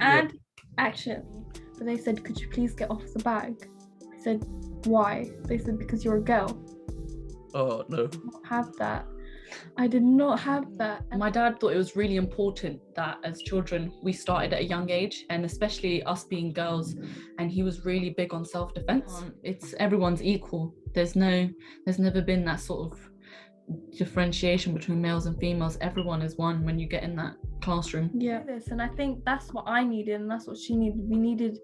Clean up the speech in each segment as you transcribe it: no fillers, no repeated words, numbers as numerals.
and action. But they said, could you please get off the bag? I said, why? They said, because you're a girl. Oh, no. I did not have that. I did not have that. My dad thought it was really important that as children we started at a young age, and especially us being girls, and he was really big on self-defense. It's everyone's equal. There's never been that sort of differentiation between males and females. Everyone is one when you get in that classroom. Yeah, and I think that's what I needed, and that's what she needed. We needed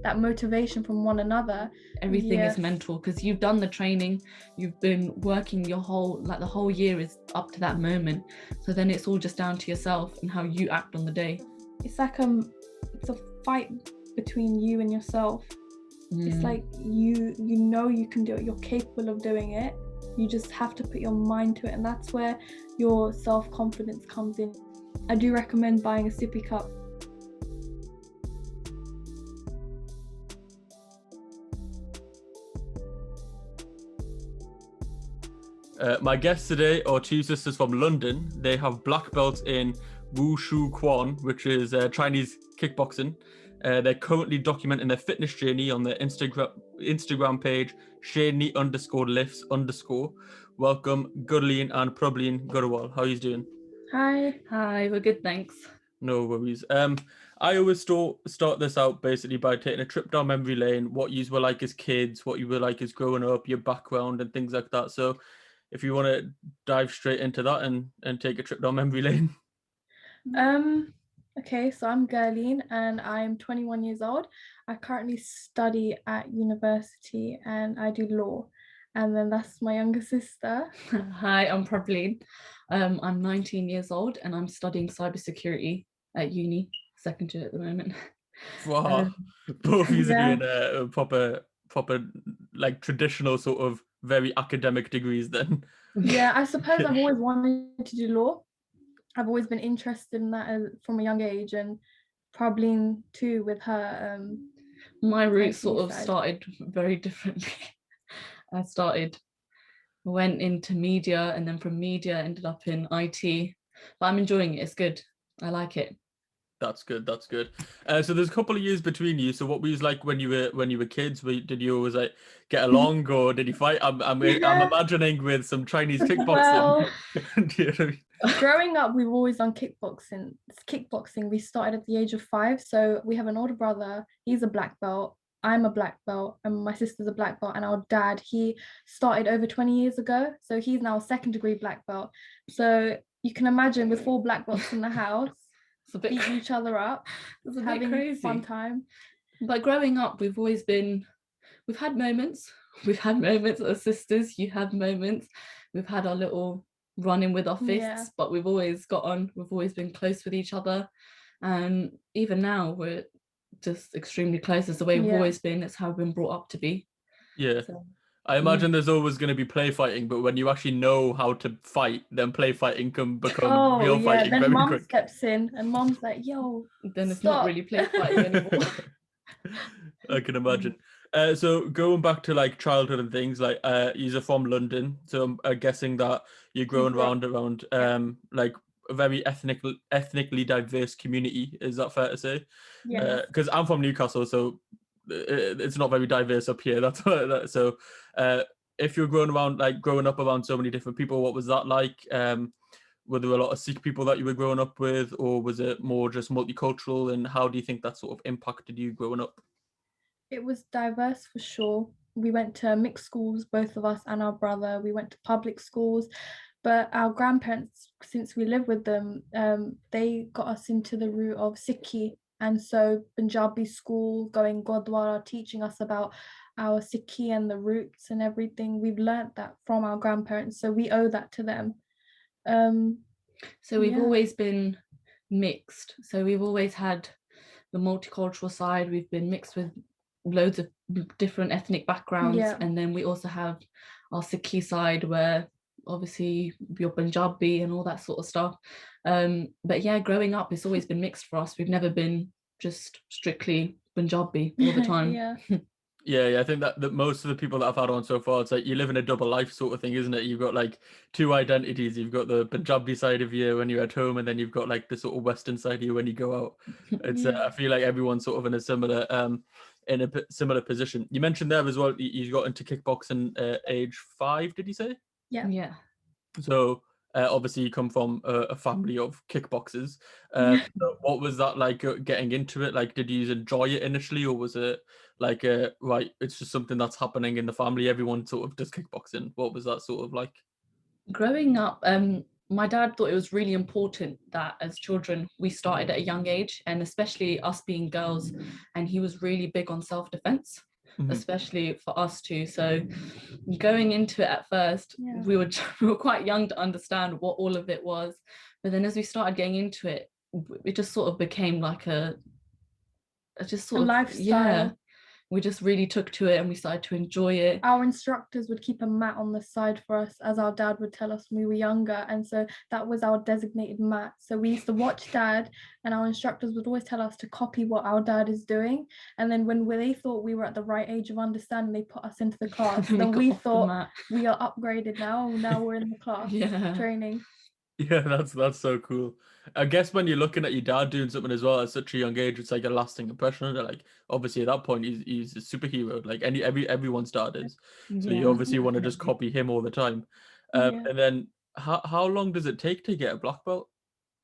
that motivation from one another. Everything is mental, because you've done the training, you've been working the whole year is up to that moment, so then it's all just down to yourself and how you act on the day. It's like it's a fight between you and yourself. It's like you know you can do it, you're capable of doing it, you just have to put your mind to it, and that's where your self-confidence comes in. I do recommend buying a sippy cup. My guests today are two sisters from London. They have black belts in Wushu Quan, which is Chinese kickboxing. They're currently documenting their fitness journey on their Instagram page, Shani_lifts_. Welcome, Gurleen and Prabhleen Grewal. How are you doing? Hi, we're good, thanks. No worries. I always start this out basically by taking a trip down memory lane, what you were like as kids, what you were like as growing up, your background and things like that. So if you want to dive straight into that and take a trip down memory lane. Okay, so I'm Gurleen and I'm 21 years old. I currently study at university and I do law. And then that's my younger sister. Hi, I'm Prabhleen. I'm 19 years old and I'm studying cybersecurity at uni, second year at the moment. Wow, both of you are doing a proper like traditional sort of very academic degrees then. Yeah, I suppose I've always wanted to do law. I've always been interested in that from a young age, and Prabhleen too with her. My route sort of started very differently. I went into media, and then from media ended up in IT. But I'm enjoying it. It's good. I like it. That's good. So there's a couple of years between you. So what was like when you were kids? Did you always like get along, or did you fight? I'm imagining with some Chinese kickboxing. Well, Do you know what I mean? Growing up, we've always done kickboxing. We started at the age of 5. So we have an older brother. He's a black belt. I'm a black belt, and my sister's a black belt. And our dad, he started over 20 years ago. So he's now a 2nd degree black belt. So you can imagine with 4 black belts in the house. It's a bit beating each other up. It's a having bit crazy. Fun time. But growing up, we've had moments. We've had moments as sisters. You had moments. We've had our little running with our fists, but we've always got on. We've always been close with each other, and even now we're just extremely close. It's the way we've always been. It's how we've been brought up to be. Yeah. So, I imagine there's always going to be play fighting, but when you actually know how to fight, then play fighting can become real fighting then very mum quick. Steps in and mum's like, yo, then it's not really play fighting anymore. I can imagine. So going back to like childhood and things, like you're from London, so I'm guessing that you're growing around like a very ethnically diverse community. Is that fair to say? Yeah. Because I'm from Newcastle, so it's not very diverse up here. So. If you're growing up around so many different people, what was that like? Were there a lot of Sikh people that you were growing up with, or was it more just multicultural? And how do you think that sort of impacted you growing up? It was diverse for sure. We went to mixed schools, both of us and our brother. We went to public schools, but our grandparents, since we lived with them, they got us into the route of Sikhi. And so Punjabi school, going Gurdwara, teaching us about our Sikhi and the roots and everything. We've learnt that from our grandparents, so we owe that to them. So we've always been mixed. So we've always had the multicultural side. We've been mixed with loads of different ethnic backgrounds. And then we also have our Sikhi side where obviously you're Punjabi and all that sort of stuff. But yeah, growing up, it's always been mixed for us. We've never been just strictly Punjabi all the time. Yeah, I think that most of the people that I've had on so far, it's like you live in a double life sort of thing, isn't it? You've got like two identities. You've got the Punjabi side of you when you're at home, and then you've got like the sort of Western side of you when you go out. It's I feel like everyone's sort of in a similar position. You mentioned there as well, you got into kickboxing age 5, did you say? Yeah. So obviously you come from a family of kickboxers. So what was that like getting into it? Like, did you enjoy it initially, or was it like right, it's just something that's happening in the family, everyone sort of does kickboxing? What was that sort of like? Growing up, my dad thought it was really important that as children we started at a young age, and especially us being girls, and he was really big on self-defense, especially for us too. So going into it at first, we were quite young to understand what all of it was, but then as we started getting into it, it just sort of became like a lifestyle. Yeah, we just really took to it and we started to enjoy it. Our instructors would keep a mat on the side for us, as our dad would tell us when we were younger, and so that was our designated mat. So we used to watch Dad, and our instructors would always tell us to copy what our dad is doing, and then when they thought we were at the right age of understanding, they put us into the class. Then we thought we are upgraded now we're in the class training. Yeah, that's so cool. I guess when you're looking at your dad doing something as well at such a young age, it's like a lasting impression. Like obviously at that point he's a superhero, like everyone's dad is. So you obviously want to just copy him all the time. And then how long does it take to get a black belt?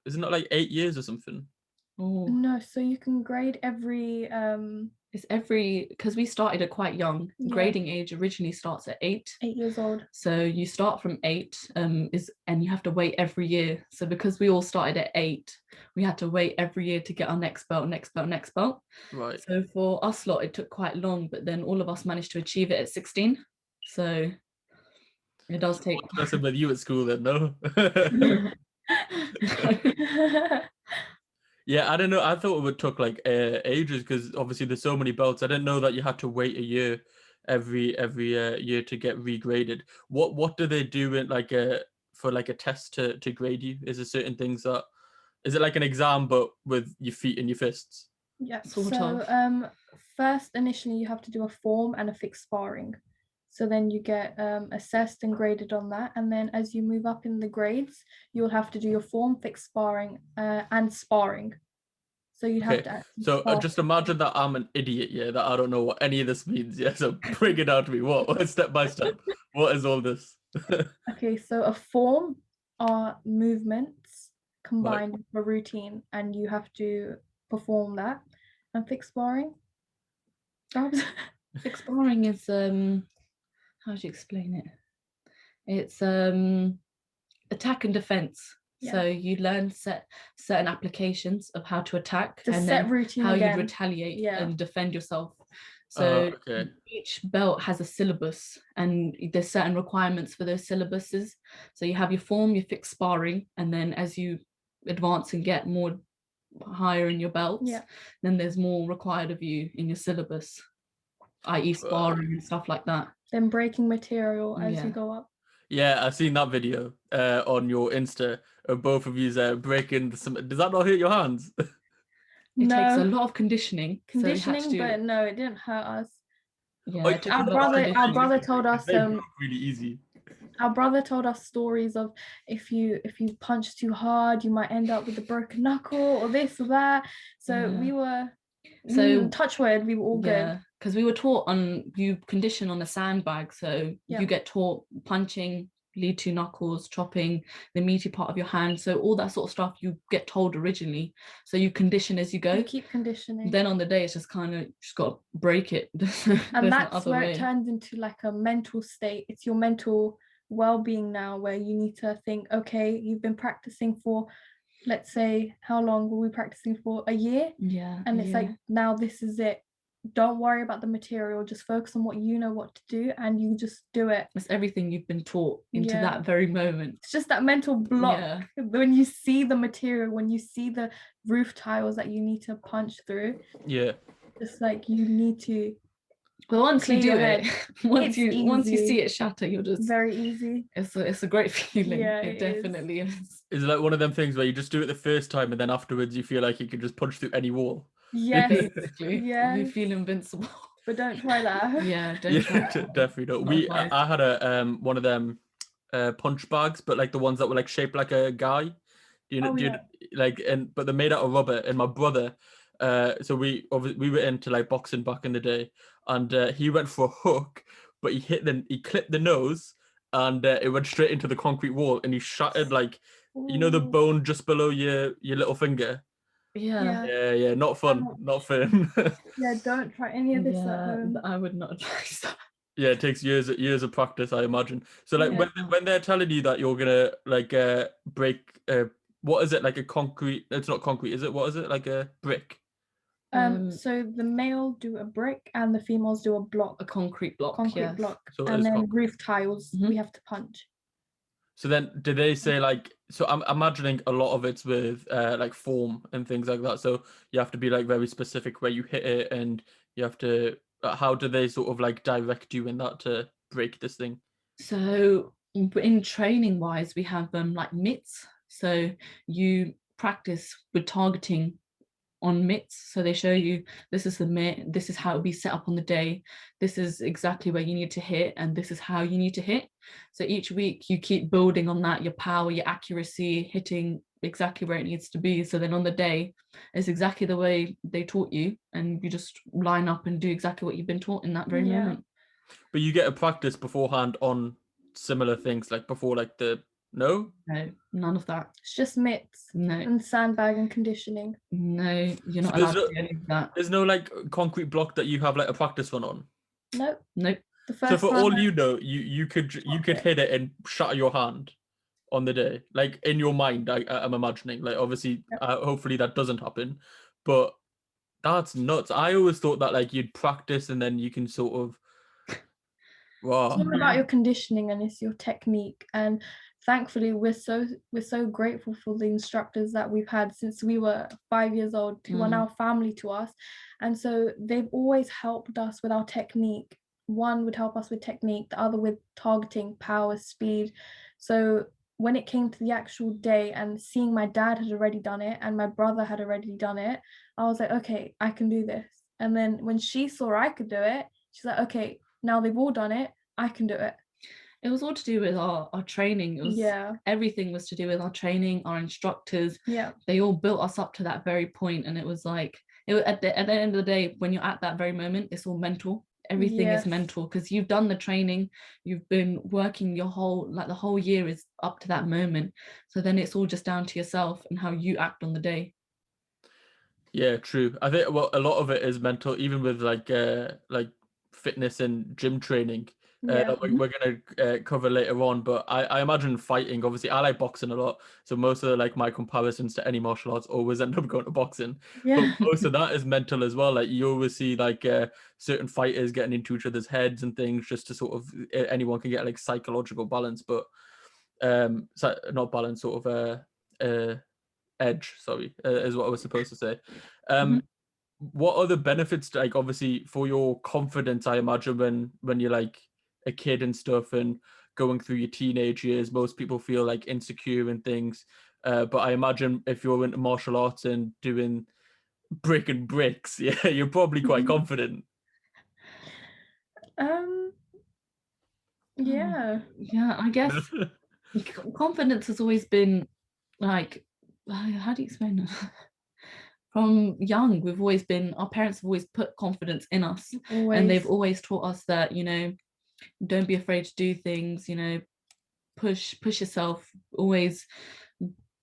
Isn't it like 8 years or something? No, so you can grade every it's every, because we started at quite young. Grading age originally starts at 8 years old. So you start from 8 and you have to wait every year. So because we all started at 8, we had to wait every year to get our next belt. Right. So for us lot, it took quite long, but then all of us managed to achieve it at 16. So it does take. That's with you at school then, no? Yeah, I don't know. I thought it would took like ages because obviously there's so many belts. I didn't know that you had to wait a year every year to get regraded. What do they do in like for like a test to grade you? Is there certain things that is it like an exam but with your feet and your fists? Yeah. So first initially you have to do a form and a fixed sparring. So then you get assessed and graded on that. And then as you move up in the grades, you'll have to do your form, fixed sparring, and sparring. So you'd have to So just imagine that I'm an idiot, that I don't know what any of this means. So bring it out to me. What step by step? What is all this? Okay, so a form are movements combined with a routine, and you have to perform that. And fixed sparring? Fixed sparring is how do you explain it? It's attack and defense. So you learn certain applications of how to attack and then how you retaliate and defend yourself. So each belt has a syllabus and there's certain requirements for those syllabuses. So you have your form, your fixed sparring, and then as you advance and get more higher in your belts, then there's more required of you in your syllabus, i.e. sparring and stuff like that. Then breaking material as you go up. Yeah, I've seen that video on your Insta of both of you breaking some. Does that not hurt your hands? It takes a lot of conditioning. But no, it didn't hurt us. Yeah, our brother told us really easy. Our brother told us stories of if you punch too hard, you might end up with a broken knuckle or this or that. So we were touch wood, we were all good. Because we were taught you condition on a sandbag, so you get taught punching, lead to knuckles, chopping, the meaty part of your hand. So all that sort of stuff you get told originally. So you condition as you go. You keep conditioning. Then on the day, it's just kind of just got to break it. And that's where it turns into like a mental state. It's your mental well-being now, where you need to think, okay, you've been practicing for, let's say, how long were we practicing for? A year? Yeah. And it's like, now this is it. Don't worry about the material, just focus on what you know what to do, and you just do it. It's everything you've been taught into that very moment. It's just that mental block when you see the material, when you see the roof tiles that you need to punch through. It's like you need to. But once you do it, once you see it shatter, you're just very easy. It's a great feeling. It definitely is. Is it like one of them things where you just do it the first time and then afterwards you feel like you can just punch through any wall? Yes. Basically, you feel invincible. but don't try that. Yeah, don't try that. Definitely don't. I had a one of them punch bags, but like the ones that were like shaped like a guy. Like, but they're made out of rubber. And my brother, so we were into like boxing back in the day, and he went for a hook, but he clipped the nose, and it went straight into the concrete wall, and he shattered like the bone just below your little finger. Yeah, not fun. Not fun. Yeah, don't try any of this at home. I would not advise that. Yeah, it takes years of practice, I imagine. So like when they're telling you that you're gonna like break what is it, like a concrete? It's not concrete, is it? What is it, like a brick? So the male do a brick and the females do a block. A concrete block. So and then roof tiles we have to punch. So then do they say like, so I'm imagining a lot of it's with like form and things like that. So you have to be like very specific where you hit it, and you have to how do they sort of like direct you in that to break this thing? So in training wise, we have like mitts. So you practice with targeting on mitts. So they show you, this is the mitt, this is how it'll be set up on the day, this is exactly where you need to hit, and this is how you need to hit. So each week you keep building on that, your power, your accuracy, hitting exactly where it needs to be. So then on the day, it's exactly the way they taught you, and you just line up and do exactly what you've been taught in that very moment. But you get a practice beforehand on similar things, like before, like No, none of that. It's just mitts. No. And sandbag and conditioning. No, you're not allowed to do any of that. There's no like concrete block that you have like a practice run on? Nope. So for all you know, you could hit it and shatter your hand on the day, like in your mind. I'm imagining, like obviously, hopefully that doesn't happen, but that's nuts. I always thought that like you'd practice and then you can sort of. Wow. It's all about your conditioning and it's your technique, and thankfully we're so grateful for the instructors that we've had since we were 5 years old, who are now family to us, and so they've always helped us with our technique. One would help us with technique, the other with targeting, power, speed. So when it came to the actual day and seeing my dad had already done it and my brother had already done it, I was like, okay, I can do this. And then when she saw I could do it, she's like, okay, now they've all done it, I can do it. It was all to do with our training. It was everything was to do with our training, our instructors. They all built us up to that very point, and it was like at the end of the day, when you're at that very moment, it's all mental. Everything is mental, because you've done the training, you've been working the whole year is up to that moment. So then it's all just down to yourself and how you act on the day. Yeah, true. I think a lot of it is mental, even with like fitness and gym training. That we're going to cover later on, but I imagine fighting, obviously I like boxing a lot, so most of my comparisons to any martial arts always end up going to boxing. But most of that is mental as well. Like you always see like certain fighters getting into each other's heads and things, just to sort of anyone can get like psychological balance, but not balance, sort of edge, sorry, is what I was supposed to say. What are the benefits, like obviously for your confidence, I imagine when you're like a kid and stuff and going through your teenage years, most people feel like insecure and things, but I imagine if you're into martial arts and doing breaking bricks, you're probably quite confident. I guess confidence has always been like, how do you explain it? From young, we've always been, our parents have always put confidence in us, and they've always taught us that, don't be afraid to do things, push yourself, always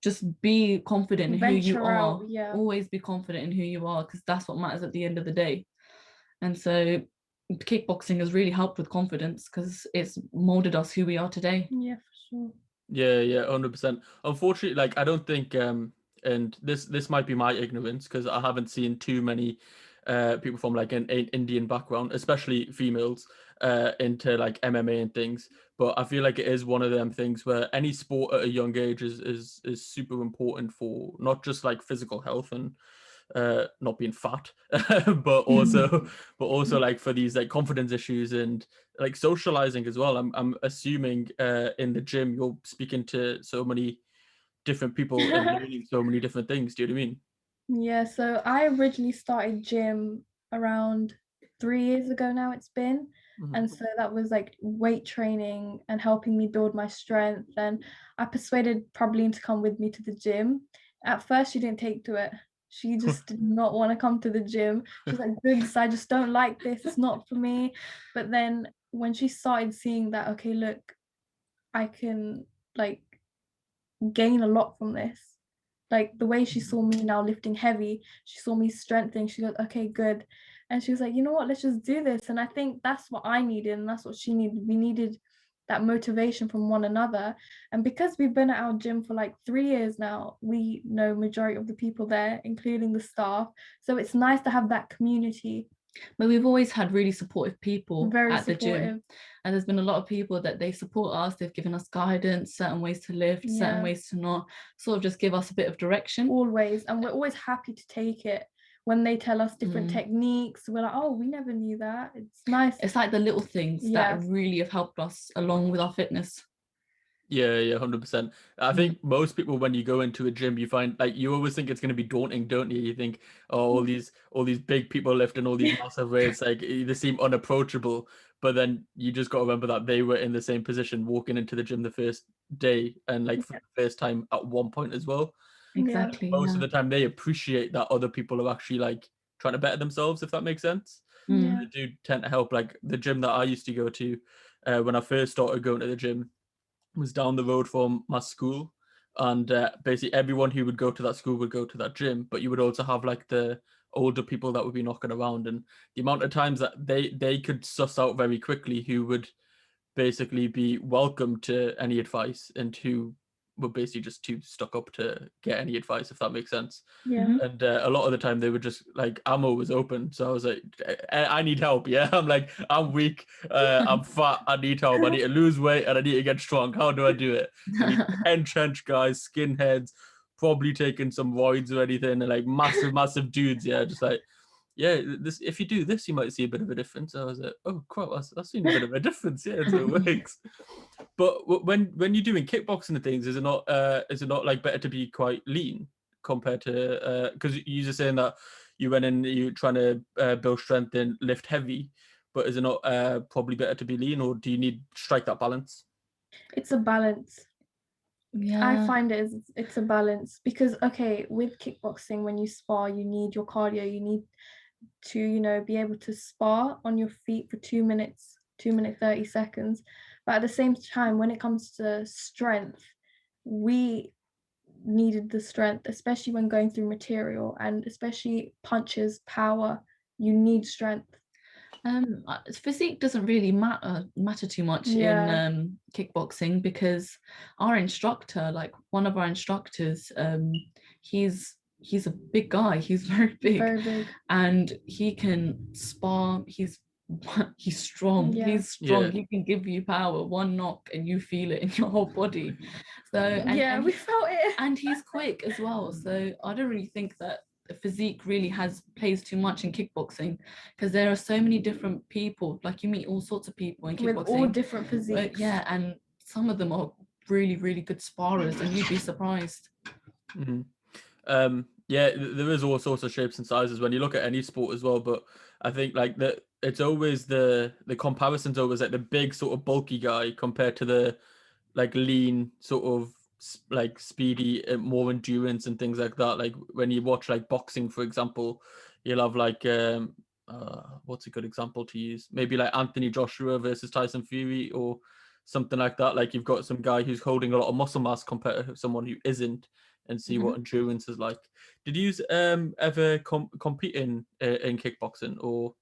just be confident in who you are. Always be confident in who you are, because that's what matters at the end of the day. And so kickboxing has really helped with confidence, because it's molded us who we are today. Yeah, for sure. Yeah, 100%. Unfortunately, like I don't think and this might be my ignorance, because I haven't seen too many people from like an Indian background, especially females, into like MMA and things. But I feel like it is one of them things where any sport at a young age is super important for not just like physical health and not being fat, but also like for these like confidence issues and like socializing as well. I'm assuming in the gym you're speaking to so many different people and learning so many different things. Do you know what I mean? Yeah, so I originally started gym around 3 years ago now it's been. And so that was like weight training and helping me build my strength. And I persuaded Prabhleen to come with me to the gym. At first, she didn't take to it. She just did not want to come to the gym. She was like, Googs, I just don't like this. It's not for me. But then when she started seeing that, okay, look, I can like gain a lot from this. Like the way she saw me now lifting heavy, she saw me strengthening. She goes, okay, good. And she was like, you know what, let's just do this. And I think that's what I needed, and that's what she needed. We needed that motivation from one another. And because we've been at our gym for like 3 years now, we know majority of the people there, including the staff. So it's nice to have that community. But we've always had really supportive people Very at the supportive. gym, and there's been a lot of people that they support us. They've given us guidance, certain ways to lift, certain ways to not, sort of just give us a bit of direction. Always. And we're always happy to take it. When they tell us different techniques, we're like, oh, we never knew that. It's nice. It's like the little things that really have helped us along with our fitness. Yeah, 100%. I think most people, when you go into a gym, you find like you always think it's going to be daunting, don't you? You think, oh, all these big people lifting all these massive weights, like they seem unapproachable. But then you just got to remember that they were in the same position walking into the gym the first day and like for the first time at one point as well. Exactly. Most of the time they appreciate that other people are actually like trying to better themselves, if that makes sense. They do tend to help. Like the gym that I used to go to when I first started going to the gym was down the road from my school, and basically everyone who would go to that school would go to that gym, but you would also have like the older people that would be knocking around, and the amount of times that they could suss out very quickly who would basically be welcome to any advice and who were basically just too stuck up to get any advice, if that makes sense. And a lot of the time they were just like, ammo was open, so I was like, I need help. I'm like, I'm weak, I'm fat, I need help, I need to lose weight and I need to get strong. How do I do it? I need entrenched guys, skinheads, probably taking some roids or anything, and like massive dudes, just like, this, if you do this, you might see a bit of a difference. I was like, oh crap, I've seen a bit of a difference. So it works. But when you're doing kickboxing and things, is it not like better to be quite lean compared to because you're just saying that you went in, you trying to build strength and lift heavy, but is it not probably better to be lean, or do you need to strike that balance? It's a balance. I find it's a balance, because okay, with kickboxing, when you spar, you need your cardio, you need to be able to spar on your feet for 2 minutes, 30 seconds. But at the same time, when it comes to strength, we needed the strength, especially when going through material, and especially punches, power. You need strength. Physique doesn't really matter too much in kickboxing, because our instructor, like one of our instructors, he's a big guy, he's very big, and he can spar. He's strong. He can give you power, one knock and you feel it in your whole body. So and we felt it. And he's quick as well, so I don't really think that physique really plays too much in kickboxing, because there are so many different people. Like you meet all sorts of people in kickboxing with all different physiques. And some of them are really, really good sparrers, and you'd be surprised. There is all sorts of shapes and sizes when you look at any sport as well, but I think like it's always the comparison's always like the big sort of bulky guy compared to the like lean sort of like speedy, more endurance and things like that. Like when you watch like boxing, for example, you'll have like what's a good example to use? Maybe like Anthony Joshua versus Tyson Fury or something like that. Like you've got some guy who's holding a lot of muscle mass compared to someone who isn't, and see what endurance is like. Did you ever compete in kickboxing, or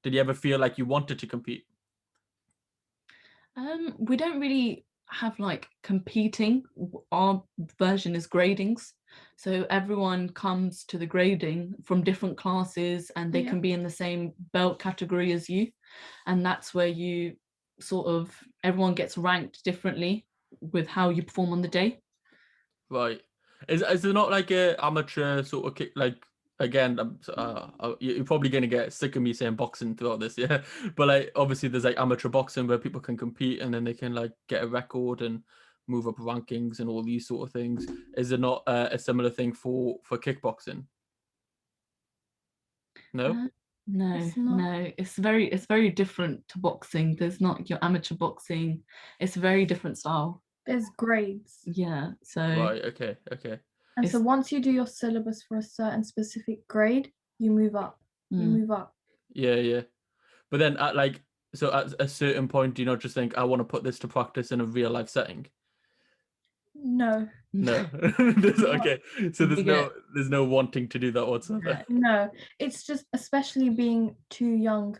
did you ever feel like you wanted to compete? We don't really have like competing. Our version is gradings, so everyone comes to the grading from different classes, and they can be in the same belt category as you, and that's where you sort of, everyone gets ranked differently with how you perform on the day. Right. Is there not like a amateur sort of kick, like, again, you're probably going to get sick of me saying boxing throughout this, but like obviously there's like amateur boxing where people can compete and then they can like get a record and move up rankings and all these sort of things. Is there not a similar thing for kickboxing? No? No, It's not. no, it's very different to boxing. There's not your amateur boxing. It's a very different style. There's grades. Yeah, so Right. Okay. And so It's- once you do your syllabus for a certain specific grade, you move up. You move up. Yeah. But then at a certain point, do you not just think, I want to put this to practice in a real life setting? No. No. Okay. So You there's no wanting to do that whatsoever. No. It's just, especially being two young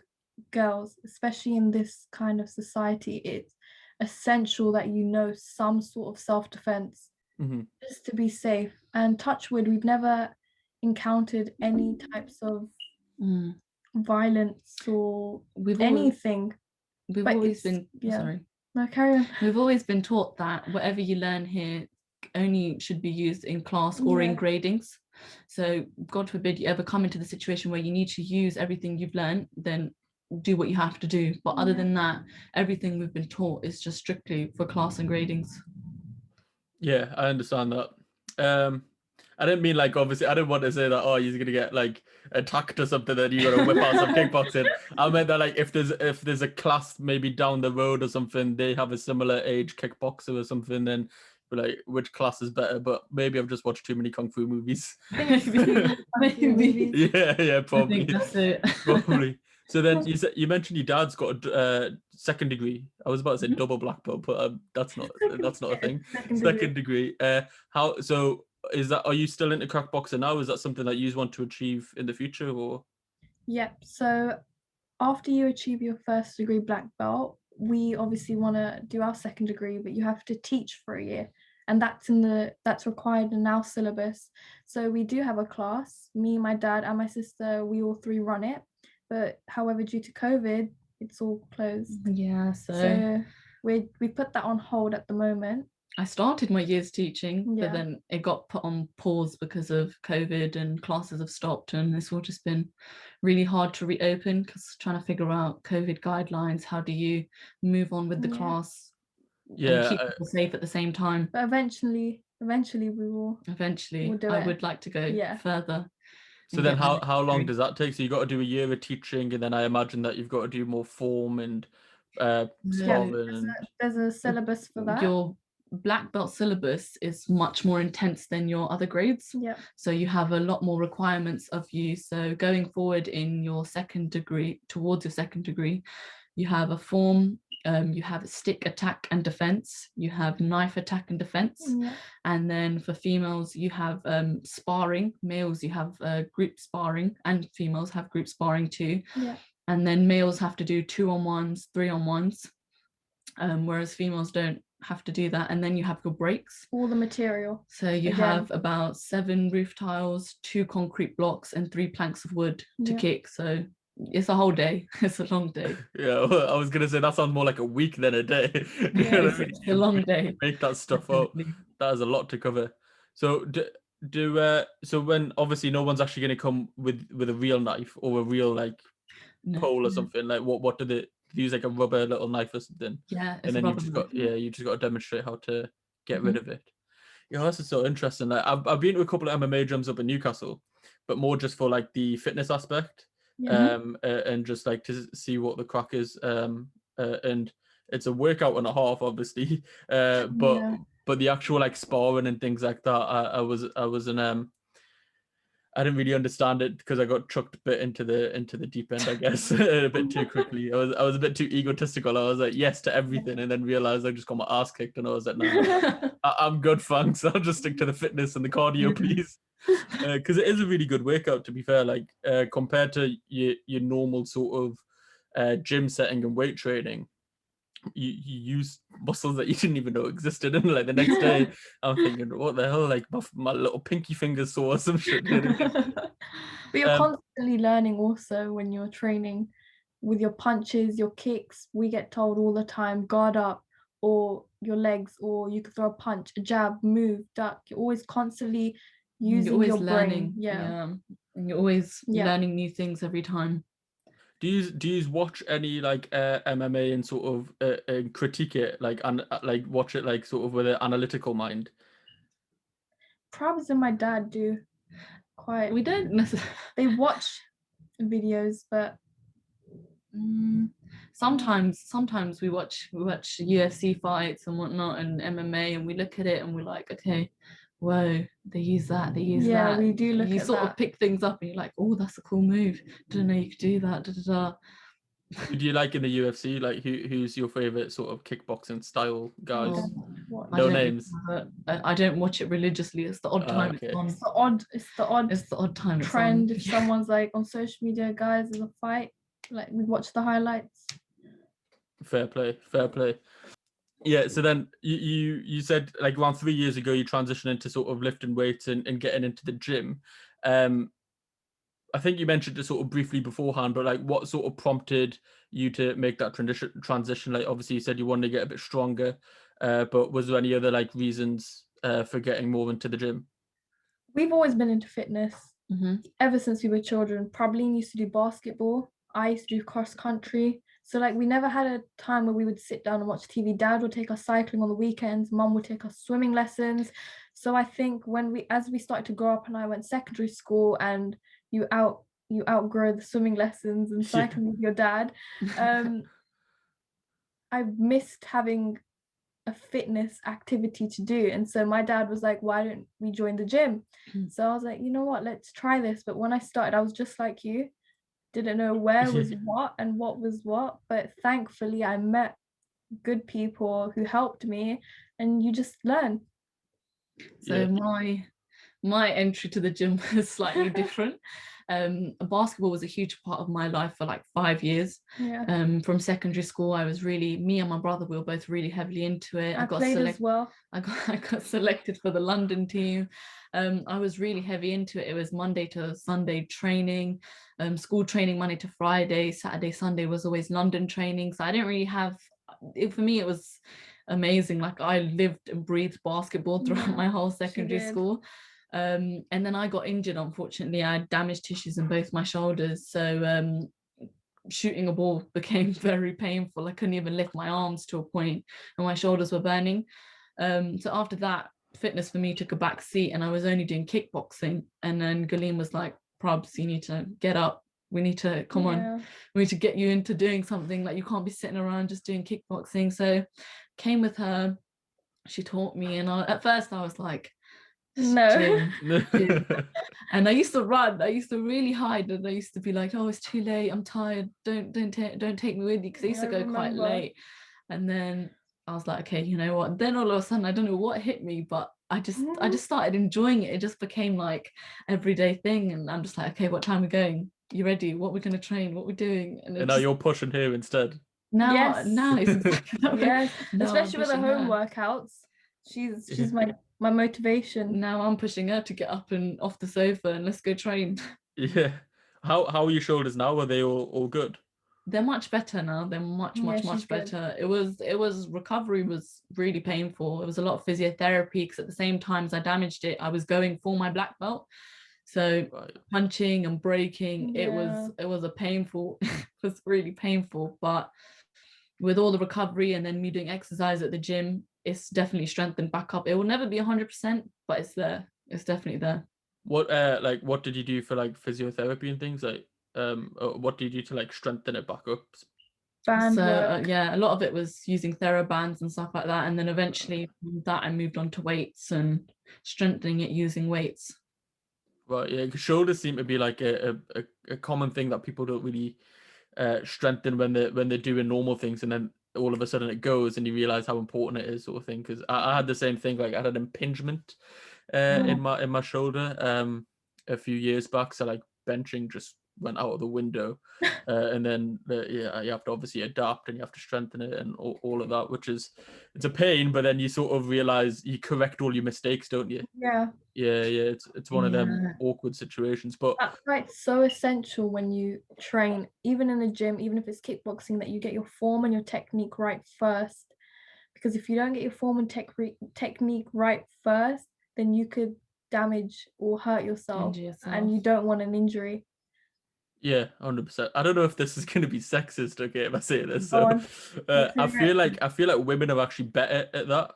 girls, especially in this kind of society, it's essential that you know some sort of self-defense Mhm. just to be safe. And touch wood, we've never encountered any types of Mm. violence or We've anything. But always it's, been yeah. sorry. No, carry on. We've always been taught that whatever you learn here only should be used in class or in Yeah. gradings. So God forbid you ever come into the situation where you need to use everything you've learned, then do what you have to do. But other Yeah. than that, everything we've been taught is just strictly for class and gradings. Yeah, I understand that. I didn't mean like, obviously I didn't want to say that, oh, you're gonna get like attacked or something, that you gotta whip out some kickboxing. I meant that like if there's a class maybe down the road or something, they have a similar age kickboxer or something, then like which class is better. But maybe I've just watched too many kung fu movies. Maybe. Yeah, probably. I think that's it. Probably. So then you mentioned your dad's got a second degree. I was about to say double black belt, but that's not a thing. Second degree. How so? Are you still into kickboxing now? Is that something that you want to achieve in the future, or? Yep. So after you achieve your first degree black belt, we obviously want to do our second degree, but you have to teach for a year, and that's required in our syllabus. So we do have a class. Me, my dad, and my sister. We all three run it, but however, due to COVID, it's all closed. Yeah. So we put that on hold at the moment. I started my years teaching, Yeah. but then it got put on pause because of COVID and classes have stopped, and it's all just been really hard to reopen because trying to figure out COVID guidelines, how do you move on with the class and keep people safe at the same time. But eventually we will. Eventually, do I it. would like to go further. So then how long does that take? So you got to do a year of teaching, and then I imagine that you've got to do more form and sparring. There's a syllabus for that. Your black belt syllabus is much more intense than your other grades. Yeah. So you have a lot more requirements of you. So going forward in your second degree, towards your second degree, you have a form, you have stick attack and defense, you have knife attack and defense, and then for females you have sparring. Males you have group sparring, and females have group sparring too. And then males have to do 2-on-1s, 3-on-1s, whereas females don't have to do that. And then you have your breaks, all the material. So you have about 7 roof tiles, 2 concrete blocks, and 3 planks of wood to kick. So it's a whole day. It's a long day. Yeah, well, I was gonna say that sounds more like a week than a day. It's a long day. Make that stuff up. That is a lot to cover. So so when obviously no one's actually gonna come with a real knife or a real like pole or something, like what do they use, like a rubber little knife or something? Yeah, and then you just got to demonstrate how to get rid of it. Yeah, this is so interesting. Like I've been to a couple of MMA gyms up in Newcastle, but more just for like the fitness aspect. And just like to see what the crack is. And it's a workout and a half, obviously. But the actual like sparring and things like that, I was in I didn't really understand it because I got chucked a bit into the deep end, I guess, a bit too quickly. I was a bit too egotistical. I was like yes to everything, and then realized I just got my ass kicked, and I was like, nah, I'm good, thanks. I'll just stick to the fitness and the cardio, please. Because it is a really good workout, to be fair. Like compared to your normal sort of gym setting and weight training, you use muscles that you didn't even know existed, and like the next day I'm thinking, what the hell, like my little pinky finger sore or some shit. But you're constantly learning also when you're training with your punches, your kicks. We get told all the time, guard up, or your legs, or you could throw a punch, a jab, move, duck. You're always constantly using your learning. brain. And you're always learning new things every time. Do you watch any like MMA and sort of critique it, like and like watch it like sort of with an analytical mind? Prabhs and my dad do quite. We don't necessarily. They watch videos, but sometimes we watch UFC fights and whatnot and MMA, and we look at it and we're like, okay, whoa, they use that. yeah, we do look You at sort that. of pick things up and you're like, oh, that's a cool move. Didn't know you could do that. Da, da, da. Who do you like in the UFC? Like, who's your favorite sort of kickboxing style guys? No names. I don't watch it religiously. It's the odd time Okay. it's on. It's the odd time trend. it's If someone's like on social media, guys, there's a fight, like we watch the highlights. Fair play. Yeah, so then you said like around 3 years ago you transitioned into sort of lifting weights and getting into the gym. I think you mentioned it sort of briefly beforehand, but like what sort of prompted you to make that transition? Like obviously you said you wanted to get a bit stronger, but was there any other like reasons for getting more into the gym? We've always been into fitness ever since we were children. Prabhleen used to do basketball. I used to do cross country. So like we never had a time where we would sit down and watch TV. Dad would take us cycling on the weekends. Mum would take us swimming lessons. So I think as we started to grow up and I went secondary school and you outgrow the swimming lessons and cycling with your dad, I missed having a fitness activity to do. And so my dad was like, why don't we join the gym? So I was like, you know what, let's try this. But when I started, I was just like you, didn't know where was what and what was what, but thankfully I met good people who helped me, and you just learn. So my entry to the gym was slightly different. Basketball was a huge part of my life for like 5 years. From secondary school, me and my brother, we were both really heavily into it. I played as well. I got selected for the London team. I was really heavy into it. It was Monday to Sunday training, school training Monday to Friday, Saturday, Sunday was always London training. So I didn't really have it. For me, it was amazing. Like I lived and breathed basketball throughout my whole secondary school. And then I got injured, unfortunately. I had damaged tissues in both my shoulders. So shooting a ball became very painful. I couldn't even lift my arms to a point, and my shoulders were burning. So after that, fitness for me took a back seat, and I was only doing kickboxing. And then Gurleen was like, Probs, you need to get up. We need to come on. We need to get you into doing something. Like you can't be sitting around just doing kickboxing. So came with her. She taught me, and at first I was like, no. Gym. And I used to run. I used to really hide, and I used to be like, oh, it's too late, I'm tired, don't take me with you, because I used to go quite late. And then I was like, okay, you know what, then all of a sudden I don't know what hit me, but I just started enjoying it. It just became like everyday thing, and I'm just like, okay, what time are we going? You ready? What we're going to train? What we're doing? And now you're pushing her instead. Now it's exactly especially with the home workouts. She's my motivation. Now I'm pushing her to get up and off the sofa and let's go train. Yeah. How are your shoulders now? Are they all good? They're much better now. They're much better. Good. It was recovery was really painful. It was a lot of physiotherapy, because at the same time as I damaged it, I was going for my black belt. So punching and breaking, it was a painful, it was really painful. But with all the recovery and then me doing exercise at the gym, it's definitely strengthened back up. It will never be 100%, but it's there. It's definitely there. What did you do for like physiotherapy and things? Like what did you do to like strengthen it back up? A lot of it was using TheraBands and stuff like that, and then eventually that I moved on to weights and strengthening it using weights. Right, yeah, because shoulders seem to be like a common thing that people don't really strengthen when they're doing normal things, and then all of a sudden it goes and you realize how important it is, sort of thing. Because I had the same thing. Like I had an impingement in my shoulder a few years back, so like benching just went out of the window, and then you have to obviously adapt and you have to strengthen it and all of that, which is, it's a pain, but then you sort of realize you correct all your mistakes, don't you? Yeah, it's one of them awkward situations, but that's right. So essential when you train, even in the gym, even if it's kickboxing, that you get your form and your technique right first, because if you don't get your form and technique right first, then you could damage or hurt yourself. And you don't want an injury. Yeah, 100%. I don't know if this is going to be sexist, okay, if I say this. So I feel like women are actually better at that.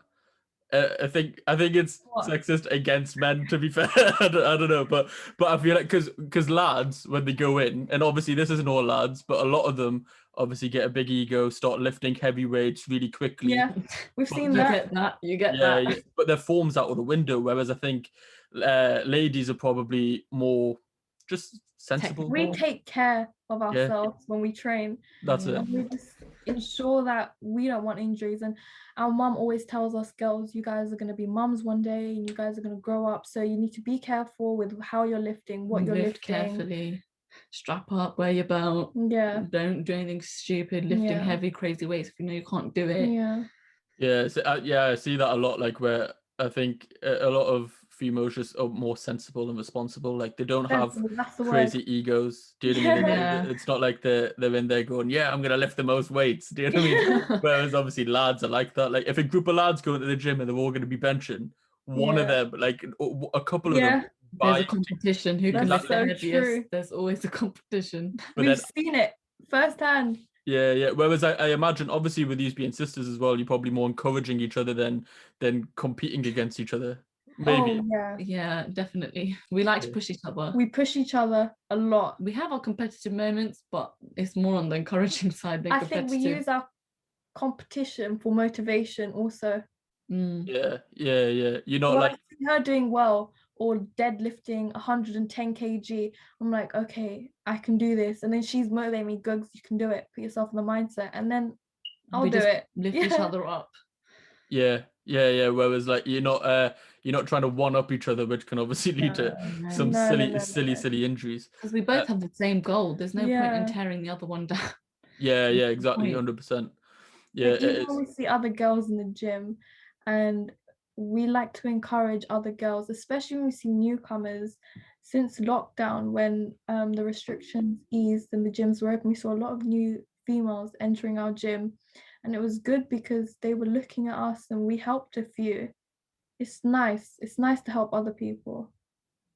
I think it's sexist against men, to be fair. I don't know, but I feel like because lads, when they go in, and obviously this isn't all lads, but a lot of them obviously get a big ego, start lifting heavy weights really quickly. Yeah, we've seen You that. get that. Yeah, but their form's out of the window. Whereas I think ladies are probably more just sensible. We take care of ourselves when we train. That's it. And we just ensure that we don't want injuries. And our mum always tells us, girls, you guys are going to be mums one day and you guys are going to grow up. So you need to be careful with how you're lifting, what you're lifting. Carefully. Strap up, wear your belt. Yeah. Don't do anything stupid, lifting heavy, crazy weights if you know you can't do it. Yeah. Yeah. So, I see that a lot. Like where I think a lot of females just are more sensible and responsible. Like they don't have crazy egos. Do you know what I mean? Yeah. It's not like they're in there going, yeah, I'm gonna lift the most weights. Do you know what I mean? Whereas obviously lads are like that. Like if a group of lads go into the gym and they're all gonna be benching, one of them, like a couple of them. There's a competition who can lift the heaviest. True. There's always a competition. We've seen it firsthand. Yeah. Whereas I imagine, obviously, with you being sisters as well, you're probably more encouraging each other than competing against each other. Maybe. Oh, yeah, definitely. We like to push each other. We push each other a lot. We have our competitive moments, but it's more on the encouraging side than competitive. I think we use our competition for motivation also. Yeah. You're not like her doing well or deadlifting 110 kg. I'm like, okay, I can do this. And then she's motivating me, Gugs, you can do it. Put yourself in the mindset. And then I'll do it. Lift each other up. Yeah. Whereas like you're not trying to one up each other, which can obviously lead to some silly injuries. Because we both have the same goal. There's no point in tearing the other one down. Yeah, exactly, 100%. Yeah. Like, even when we see other girls in the gym, and we like to encourage other girls, especially when we see newcomers. Since lockdown, when the restrictions eased and the gyms were open, we saw a lot of new females entering our gym, and it was good because they were looking at us and we helped a few. It's nice to help other people.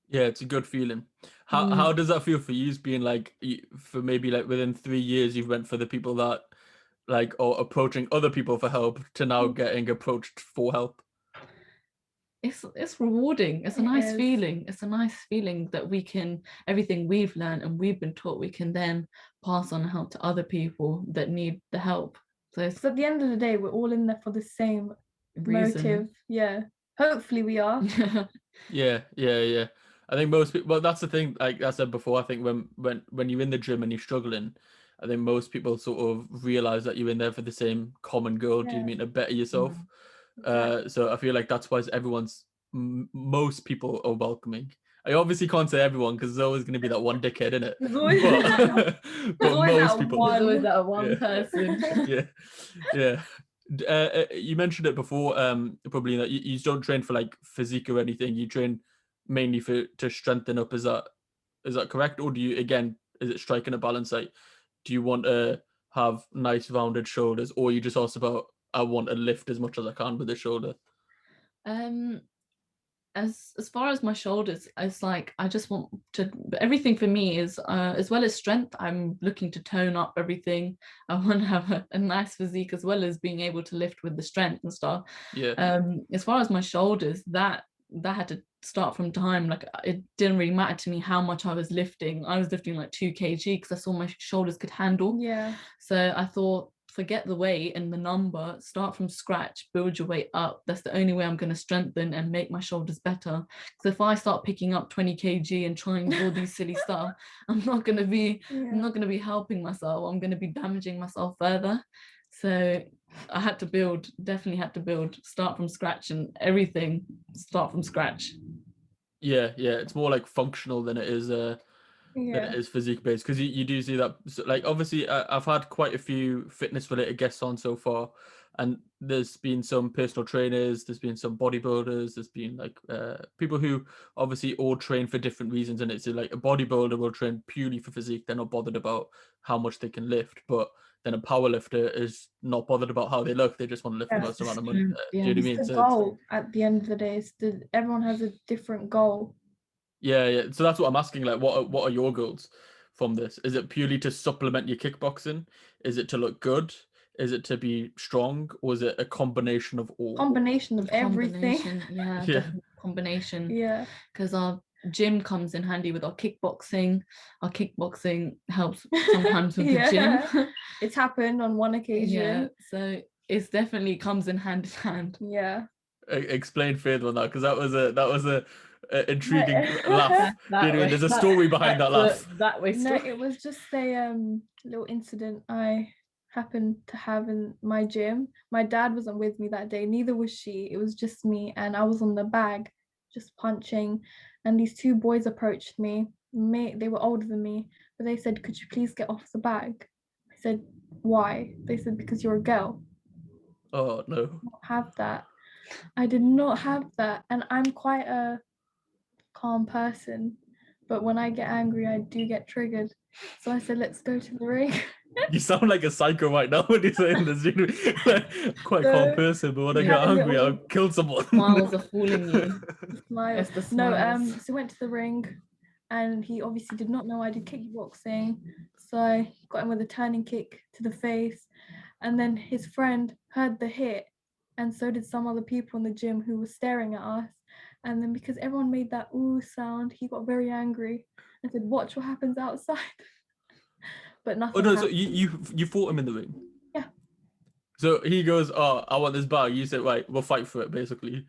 Yeah, it's a good feeling. How does that feel for you, being like, for maybe like within 3 years you've went for the people that like or approaching other people for help to now getting approached for help? It's rewarding. It's a nice feeling. It's a nice feeling that we can, everything we've learned and we've been taught, we can then pass on and help to other people that need the help. So at the end of the day, we're all in there for the same motive. Yeah, hopefully we are. Yeah. I think most people, well, that's the thing, like I said before, I think when you're in the gym and you're struggling, I think most people sort of realize that you're in there for the same common goal. Do you mean to better yourself? So I feel like that's why most people are welcoming. I obviously can't say everyone because there's always going to be that one dickhead in it. But most people. There's always that one person. Yeah. You mentioned it before, probably that you don't train for like physique or anything. You train mainly to strengthen up. Is that correct, or do you, again, is it striking a balance? Like, do you want to have nice rounded shoulders, or you just asked about, I want to lift as much as I can with the shoulder? As far as my shoulders, it's like I just want to, everything for me is as well as strength, I'm looking to tone up everything. I want to have a nice physique as well as being able to lift with the strength and stuff. As far as my shoulders, that had to start from time. Like, it didn't really matter to me how much I was lifting. I was lifting like 2 kg because I saw my shoulders could handle. So I thought, forget the weight and the number, start from scratch, build your weight up. That's the only way I'm going to strengthen and make my shoulders better. Because if I start picking up 20 kg and trying all these silly stuff, I'm not going to be helping myself. I'm going to be damaging myself further. So I definitely had to build, start from scratch, and everything start from scratch. Yeah, it's more like functional than it is than it is physique based, because you do see that. So, like, obviously I've had quite a few fitness related guests on so far, and there's been some personal trainers, there's been some bodybuilders, there's been like people who obviously all train for different reasons, and it's like a bodybuilder will train purely for physique. They're not bothered about how much they can lift, but then a powerlifter is not bothered about how they look. They just want to lift the most amount of money. Do you know what I mean? The goal at the end of the day is everyone has a different goal. Yeah. So that's what I'm asking. Like, what are your goals from this? Is it purely to supplement your kickboxing? Is it to look good? Is it to be strong, or is it a combination of all? Combination of everything. Yeah, definitely combination. Yeah. Because our gym comes in handy with our kickboxing. Our kickboxing helps sometimes with the gym. It's happened on one occasion. Yeah, so it definitely comes in hand in hand. Yeah. Explain further on that, because that was a intriguing laugh. There's a story behind that laugh. No, it was just a little incident I happened to have in my gym. My dad wasn't with me that day, neither was she. It was just me, and I was on the bag just punching, and these two boys approached me. They were older than me, but they said, "Could you please get off the bag?" I said, "Why?" They said, "Because you're a girl." Oh no. I did not have that. I did not have that, and I'm quite a calm person, but when I get angry I do get triggered. So I said, let's go to the ring. You sound like a psycho right now when you're saying this. Quite a calm person, but when I get angry, I'll kill someone. Smiles are fooling you. Smile. It's the smiles. So went to the ring, and he obviously did not know I did kickboxing, so I got him with a turning kick to the face, and then his friend heard the hit, and so did some other people in the gym who were staring at us. And then because everyone made that ooh sound, he got very angry and said, "Watch what happens outside." But nothing. Oh no! So you fought him in the ring? Yeah. So he goes, "Oh, I want this bag." You said, "Right, we'll fight for it," basically.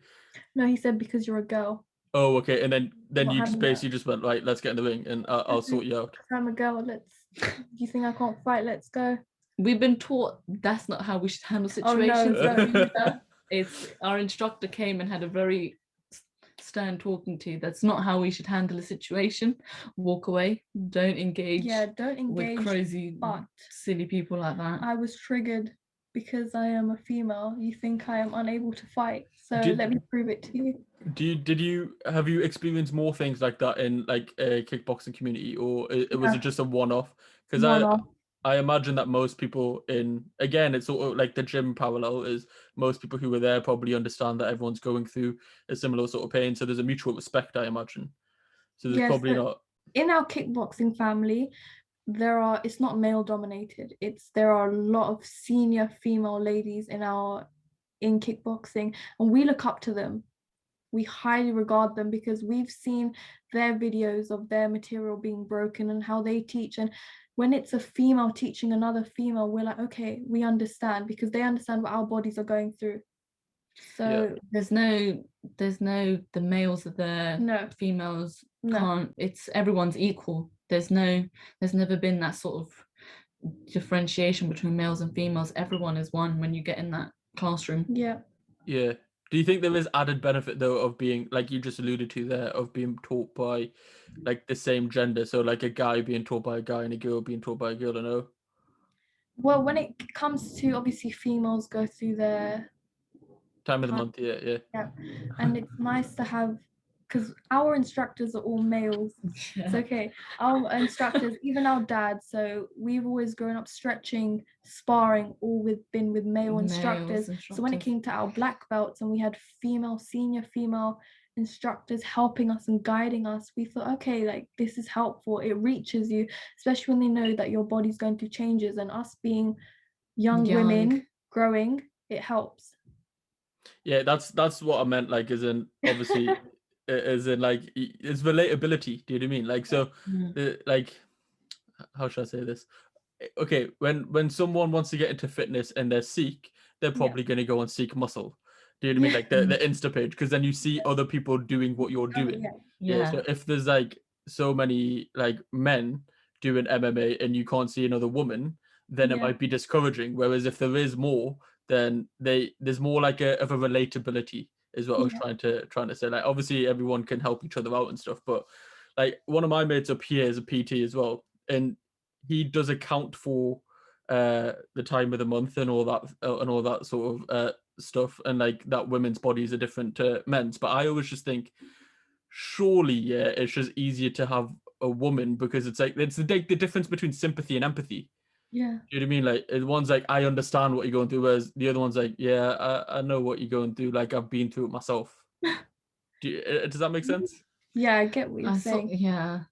No, he said, "Because you're a girl." Oh, okay. And then Not you just having basically that. just went, "Right, let's get in the ring, and I'll sort you out." I'm a girl. Do you think I can't fight? Let's go. We've been taught that's not how we should handle situations. Oh, no, don't do that. It's our instructor came and had a very stern talking to. That's not how we should handle a situation. Walk away. Don't engage. Yeah, don't engage with crazy, but silly people like that. I was triggered because I am a female. You think I am unable to fight, so let me prove it to you. Have you experienced more things like that in like a kickboxing community, or was it just a one-off? Because I imagine that most people it's sort of like the gym parallel is most people who were there probably understand that everyone's going through a similar sort of pain, so there's a mutual respect, I imagine. So there's probably not. In our kickboxing family, it's not male dominated. There are a lot of senior female ladies in kickboxing, and we look up to them. We highly regard them because we've seen their videos of their material being broken and how they teach. And when it's a female teaching another female, we're like, okay, we understand, because they understand what our bodies are going through. So there's no the males are there, no females can't. It's everyone's equal. There's never been that sort of differentiation between males and females. Everyone is one when you get in that classroom. Yeah. Do you think there is added benefit though of being, like you just alluded to there, of being taught by like the same gender? So like a guy being taught by a guy and a girl being taught by a girl, I know? Well, when it comes to, obviously females go through their time of the month, yeah. And it's nice to have, because our instructors are all males. It's okay. Our instructors, even our dads, so we've always grown up stretching, sparring, all been with male instructors. So when it came to our black belts and we had senior female instructors helping us and guiding us, we thought, okay, like this is helpful. It reaches you, especially when they know that your body's going through changes, and us being young women growing, it helps. Yeah, that's what I meant, like, as in obviously as in like it's relatability. Do you know what I mean? Like, so like, how should I say this? Okay, when someone wants to get into fitness and they're Sikh, they're probably going to go and seek muscle. Do you know what I mean? Like the Insta page, because then you see other people doing what you're doing. So if there's like so many like men doing MMA and you can't see another woman, then it might be discouraging. Whereas if there is more, then there's more like of a relatability is what I was trying to say. Like obviously everyone can help each other out and stuff, but like one of my mates up here is a PT as well, and he does account for the time of the month and all that sort of stuff, and like that women's bodies are different to men's. But I always just think, surely, it's just easier to have a woman, because it's the difference between sympathy and empathy. Yeah. Do you know what I mean? Like one's like, I understand what you're going through, whereas the other one's like, yeah, I know what you're going through. Like I've been through it myself. Does that make sense? Yeah, I get what you're saying.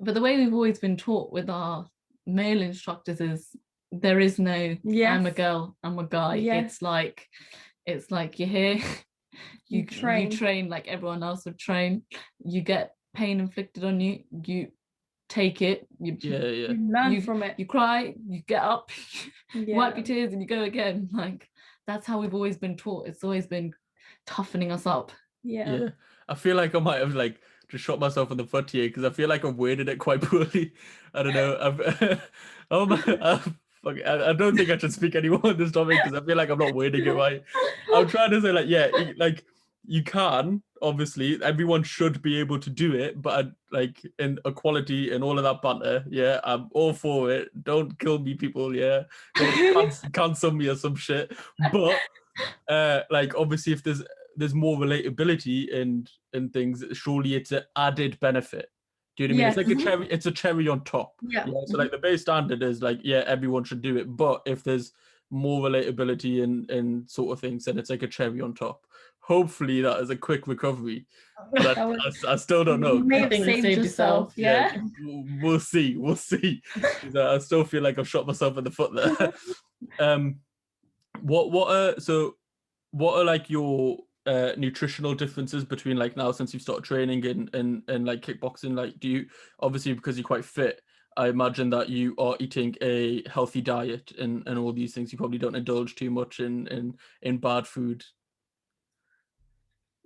But the way we've always been taught with our male instructors is there is no I'm a Yes. girl, I'm a guy. Yes. It's like you're here, you train. train like everyone else would train. You get pain inflicted on you, you take it, you learn from it. You cry, you get up, Yeah. wipe your tears, and you go again. Like, that's how we've always been taught. It's always been toughening us up. Yeah. I feel like I might have like just shot myself in the foot here because I feel like I've worded it quite poorly. I don't know. I don't think I should speak anymore on this topic because I feel like I'm not wording it right. I'm trying to say like you can, obviously everyone should be able to do it, but like in equality and all of that banter, I'm all for it. Don't kill me, people. Don't cancel me or some shit. But like obviously if there's more relatability and things, surely it's an added benefit. Do you know what I mean? It's like it's a cherry on top. So like the base standard is like, everyone should do it, but if there's more relatability and sort of things, then it's like a cherry on top. Hopefully that is a quick recovery, but I still don't know. You may have saved yourself. We'll see. I still feel like I've shot myself in the foot there. What are like your nutritional differences between like now since you've started training and like kickboxing? Like, do you, obviously because you're quite fit, I imagine that you are eating a healthy diet and all these things. You probably don't indulge too much in bad food.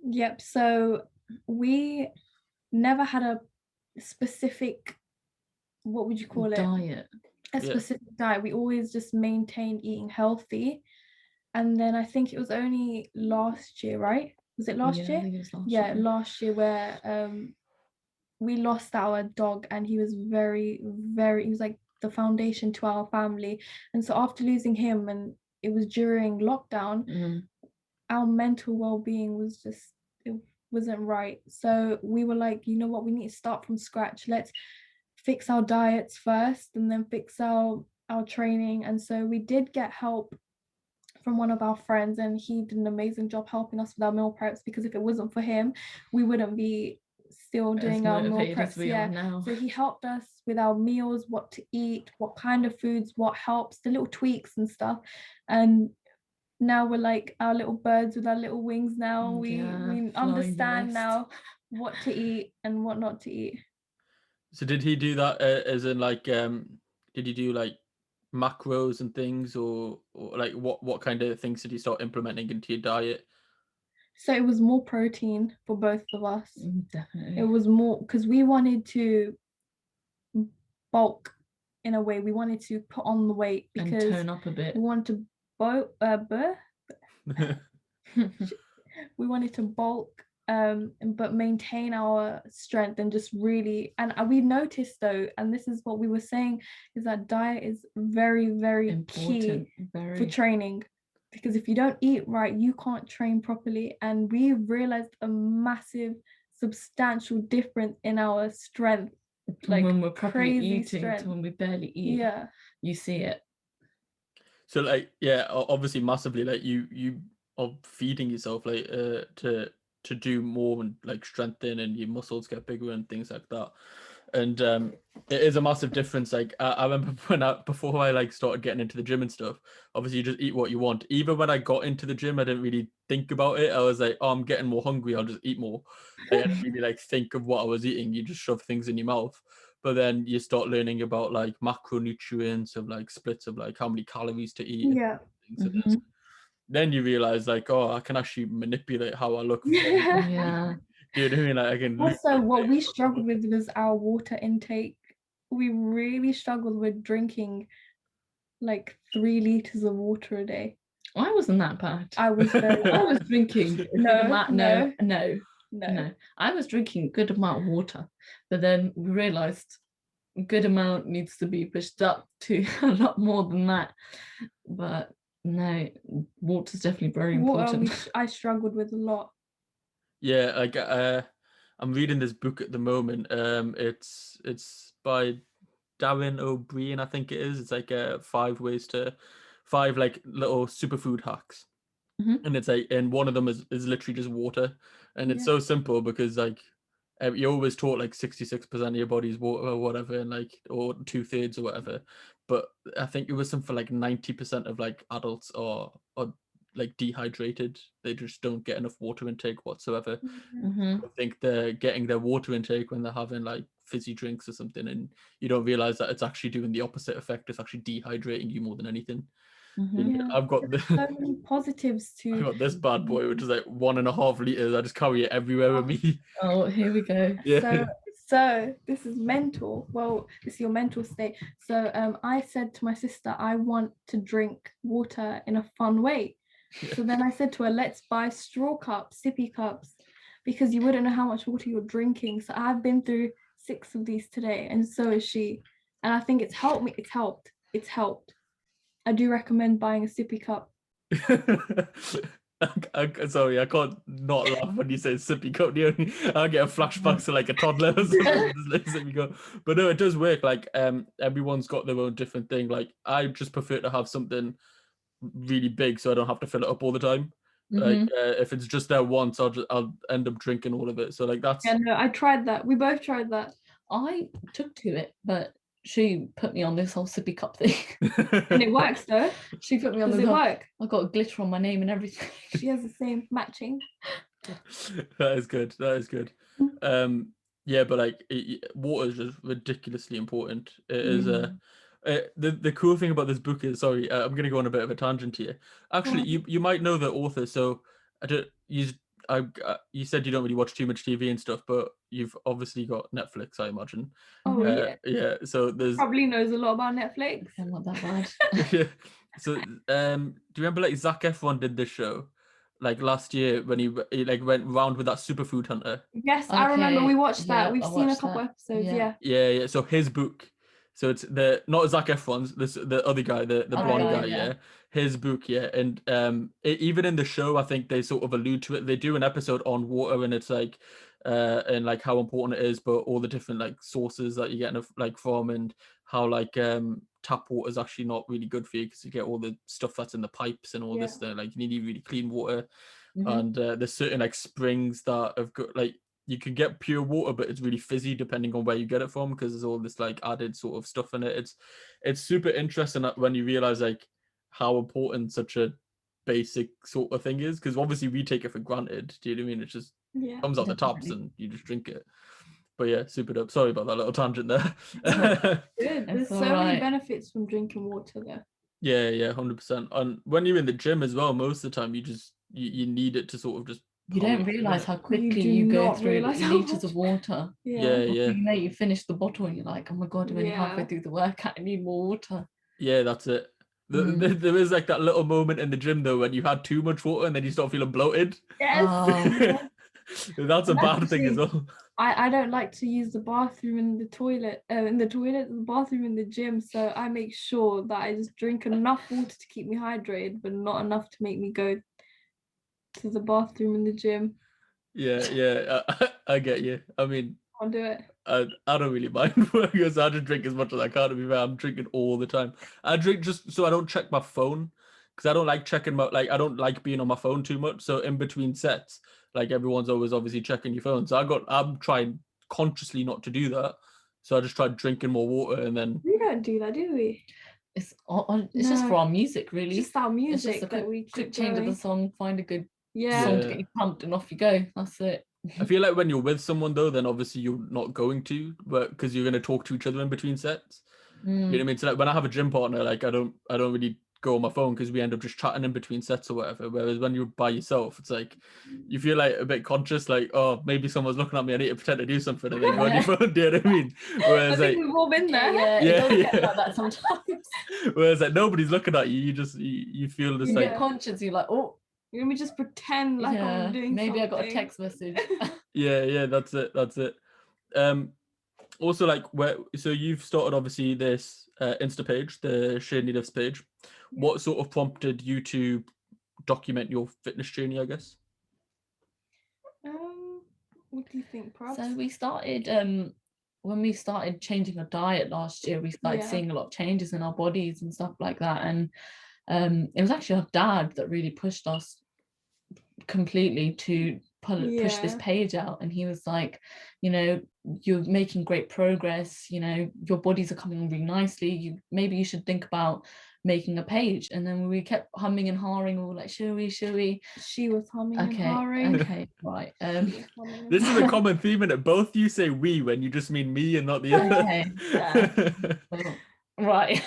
Yep. So we never had a specific, what would you call it? Diet. A specific diet. We always just maintained eating healthy. And then I think it was only last year, right? Was it last year? I think it was last year. Last year where we lost our dog, and he was very, he was like the foundation to our family. And so after losing him, and it was during lockdown, our mental well-being was just, it wasn't right. So we were like, you know what, we need to start from scratch. Let's fix our diets first and then fix our training. And so we did get help from one of our friends, and he did an amazing job helping us with our meal preps, because if it wasn't for him, we wouldn't be still doing our meal preps. So he helped us with our meals, what to eat, what kind of foods, what helps, the little tweaks and stuff. And now we're like our little birds with our little wings now. We understand now what to eat and what not to eat. So did he do that as in like did he do like macros and things, or like what kind of things did you start implementing into your diet? So it was more protein for both of us. Definitely. It was more because we wanted to bulk in a way. We wanted to put on the weight because and turn up a bit. We wanted to we wanted to bulk but maintain our strength and just really, and we noticed though, and this is what we were saying, is that diet is very, very important, key for training, because if you don't eat right, you can't train properly. And we realized a massive, substantial difference in our strength, like when we're properly eating strength. To when we barely eat. You see it. So like obviously massively, like you are feeding yourself like to do more and like strengthen, and your muscles get bigger and things like that. And it is a massive difference. Like I remember before I like started getting into the gym and stuff, obviously you just eat what you want. Even when I got into the gym, I didn't really think about it. I was like, oh, I'm getting more hungry, I'll just eat more. I didn't really like think of what I was eating. You just shove things in your mouth. But then you start learning about like macronutrients, of like splits of like how many calories to eat. And then you realize like, oh, I can actually manipulate how I look. Yeah. Do you know what I mean? Like I can. Also, what we struggled with was our water intake. We really struggled with drinking like 3 liters of water a day. I wasn't that bad. I was drinking no. I was drinking a good amount of water, but then we realized a good amount needs to be pushed up to a lot more than that. But no, water's definitely very important. I struggled with a lot. Yeah, like I'm reading this book at the moment. It's by Darren O'Brien, I think it is. It's like 5 like little superfood hacks. And it's like, and one of them is literally just water, and it's so simple because like you're always taught like 66% of your body's water or whatever, and like, or 2/3 or whatever. But I think it was something for like 90% of like adults are like dehydrated. They just don't get enough water intake whatsoever. Mm-hmm. I think they're getting their water intake when they're having like fizzy drinks or something, and you don't realize that it's actually doing the opposite effect. It's actually dehydrating you more than anything. Mm-hmm. Yeah. I've got There's so many positives I to got this bad boy, which is like 1.5 liters. I just carry it everywhere with me. Oh, here we go. Yeah. So this is mental. Well, this is your mental state. So I said to my sister, I want to drink water in a fun way. So then I said to her, let's buy straw cups, sippy cups, because you wouldn't know how much water you're drinking. So I've been through 6 of these today, and so is she. And I think it's helped me. It's helped. I do recommend buying a sippy cup. Sorry, I can't not laugh when you say sippy cup. I get a flashback to like a toddler or something. But no, it does work. Like everyone's got their own different thing. Like I just prefer to have something really big so I don't have to fill it up all the time. Like if it's just there once, I'll end up drinking all of it. So like that's. Yeah, no, I tried that. We both tried that. I took to it, but she put me on this whole sippy cup thing. And it works though. She put me on Does the it work? I got a glitter on my name and everything. She has the same matching. That is good. Yeah, but like water is just ridiculously important. It is the cool thing about this book is, sorry, I'm gonna go on a bit of a tangent here. Actually, you might know the author, so you said you don't really watch too much TV and stuff, but you've obviously got Netflix, I imagine. Oh yeah. Yeah. So there's Probably knows a lot about Netflix. I'm not that bad. yeah. So do you remember like Zac Efron did this show like last year when he like went round with that superfood hunter? Yes, I remember we watched that. Yeah, We've I seen a watched couple that. episodes. Yeah. Yeah. So his book. So it's not Zac Efron's, the other guy, the blonde guy, yeah. His book, yeah. And even in the show, I think they sort of allude to it. They do an episode on water, and it's like and like how important it is, but all the different like sources that you get like from, and how like tap water is actually not really good for you because you get all the stuff that's in the pipes and all this thing. Like you need really clean water. And there's certain like springs that have got like you can get pure water, but it's really fizzy depending on where you get it from because there's all this like added sort of stuff in it. It's super interesting when you realize like how important such a basic sort of thing is, because obviously we take it for granted. Do you know what I mean? It just comes out the taps and you just drink it. But yeah, super dope. Sorry about that little tangent there. Good. There's so many benefits from drinking water there. Yeah, 100%. And when you're in the gym as well, most of the time you need it to sort of just. You don't realize how quickly you go through liters of water. Yeah. You finish the bottle and you're like, oh my god, I'm only halfway through the workout, I need more water. Yeah, that's it. There is like that little moment in the gym though when you had too much water and then you start feeling bloated. Yes. That's a bad thing as well. I don't like to use the bathroom in the toilet, the bathroom in the gym. So I make sure that I just drink enough water to keep me hydrated, but not enough to make me go to the bathroom in the gym. Yeah. I get you. I mean, I'll do it. I don't really mind because I just drink as much as I can. To be fair, I'm drinking all the time. I drink just so I don't check my phone because I don't like checking I don't like being on my phone too much. So in between sets, like everyone's always obviously checking your phone. So I'm trying consciously not to do that. So I just tried drinking more water and then. We don't do that, do we? It's just for our music, really. Just our music. It's just a quick change of the song, find a good song to get you pumped, and off you go. That's it. I feel like when you're with someone though, then obviously you're not going to, but because you're going to talk to each other in between sets. You know what I mean? So like when I have a gym partner, like I don't really go on my phone because we end up just chatting in between sets or whatever. Whereas when you're by yourself, it's like you feel like a bit conscious, like, oh, maybe someone's looking at me, I need to pretend to do something, and then go on your phone. Do you know what I mean? Whereas I think we've all been there. Yeah, it does get like that sometimes. Whereas like nobody's looking at you, you feel just like conscious. You're like, oh, let me just pretend like I'm doing maybe something. I got a text message. Yeah, that's it. Also, like, so you've started obviously this Insta page, the Shady Lives page. What sort of prompted you to document your fitness journey, I guess? What do you think, Prabh? So we started when we started changing our diet last year, we started seeing a lot of changes in our bodies and stuff like that. And it was actually our dad that really pushed us completely to push this page out. And he was like, you know, you're making great progress, you know, your bodies are coming on really nicely, maybe you should think about making a page. And then we kept humming and hawing, we were like, should we? She was humming and hawing. Okay, right. This is a common theme in it. Both you say we when you just mean me and not the other. Okay, well, right.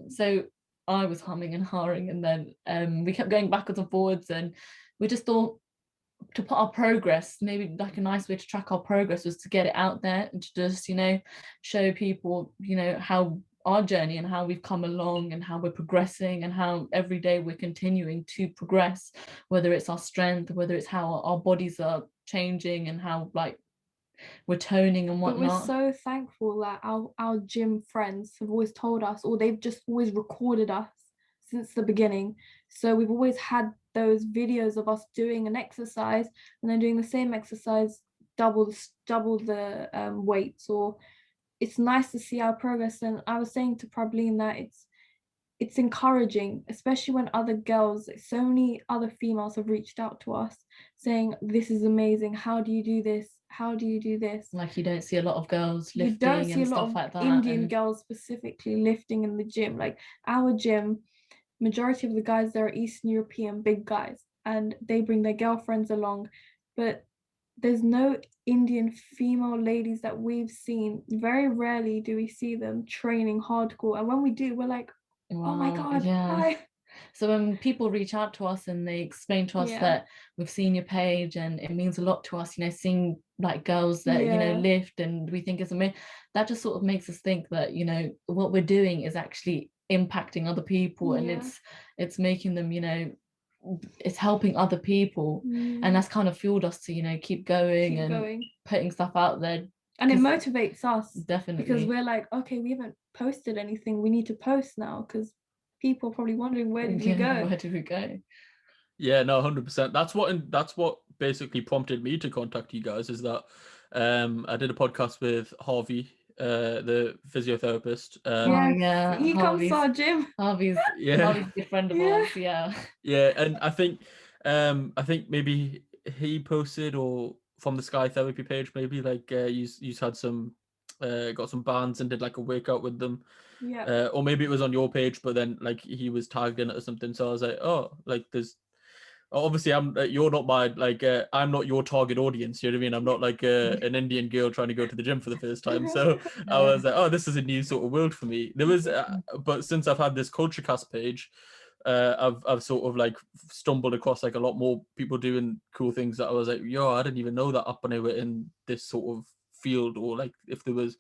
So I was humming and hawing, and then we kept going backwards and forwards, and we just thought to put our progress, maybe like a nice way to track our progress was to get it out there and to just, you know, show people, you know, how our journey and how we've come along and how we're progressing and how every day we're continuing to progress, whether it's our strength, whether it's how our bodies are changing and how like we're toning and whatnot. But we're so thankful that our gym friends have always told us, or they've just always recorded us since the beginning. So we've always had those videos of us doing an exercise and then doing the same exercise double the weights. Or it's nice to see our progress. And I was saying to Prabhleen that it's encouraging, especially when other girls, so many other females have reached out to us saying, this is amazing, how do you do this, how do you do this? Like, you don't see a lot of girls lifting, you don't see and a lot stuff of like that. Indian girls specifically lifting in the gym. Like our gym, majority of the guys there are Eastern European big guys, and they bring their girlfriends along, but there's no Indian female ladies that we've seen. Very rarely do we see them training hardcore, and when we do, we're like, wow, oh my god, hi. So when people reach out to us and they explain to us that we've seen your page and it means a lot to us, you know, seeing like girls that you know lift, and we think it's amazing, that just sort of makes us think that, you know, what we're doing is actually impacting other people, and it's making them, you know, it's helping other people, and that's kind of fueled us to, you know, keep going. Putting stuff out there. And it motivates us. Definitely. Because we're like, okay, we haven't posted anything, we need to post now, because people are probably wondering, where did we go? Where did we go? Yeah, no, 100%. That's what basically prompted me to contact you guys, is that I did a podcast with Harvey, the physiotherapist. He comes to our gym. Harvey's a good friend of ours. Yeah, and I think maybe he posted, or from the Sky Therapy page, maybe like you had some got some bands and did like a workout with them. Or maybe it was on your page, but then like he was tagged in it or something. So I was like, oh, like there's obviously you're not my like I'm not your target audience, you know what I mean? I'm not like an Indian girl trying to go to the gym for the first time. So I was like, oh, this is a new sort of world for me. There was but since I've had this KultureKast page, I've sort of like stumbled across like a lot more people doing cool things that I was like, yo, I didn't even know that up when they were in this sort of field, or like if there was,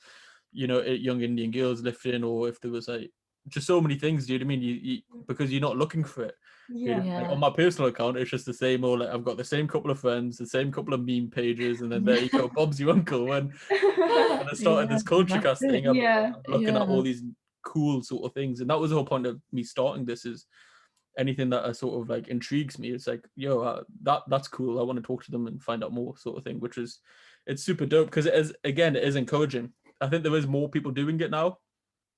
you know, young Indian girls lifting, or if there was like just so many things, do you know what I mean? You because you're not looking for it. Like on my personal account, it's just the same old, like I've got the same couple of friends, the same couple of meme pages, and then there you go, Bob's your uncle. When I started this KultureKast thing, I'm looking at all these cool sort of things, and that was the whole point of me starting this, is anything that sort of like intrigues me, it's like, yo, that's cool, I want to talk to them and find out more, sort of thing, which is, it's super dope, because it is encouraging. I think there is more people doing it now,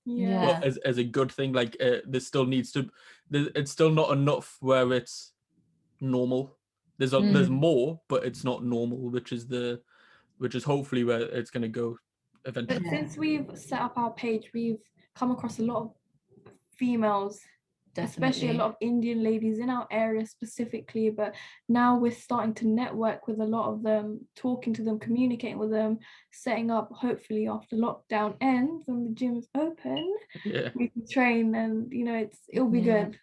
but as a good thing. Like there still needs to, it's still not enough where it's normal. There's more, but it's not normal, which is hopefully where it's going to go eventually. But since we've set up our page, we've come across a lot of females, especially a lot of Indian ladies in our area specifically, but now we're starting to network with a lot of them, talking to them, communicating with them, setting up, hopefully after lockdown ends and the gym's open, we can train, and you know, it'll be good.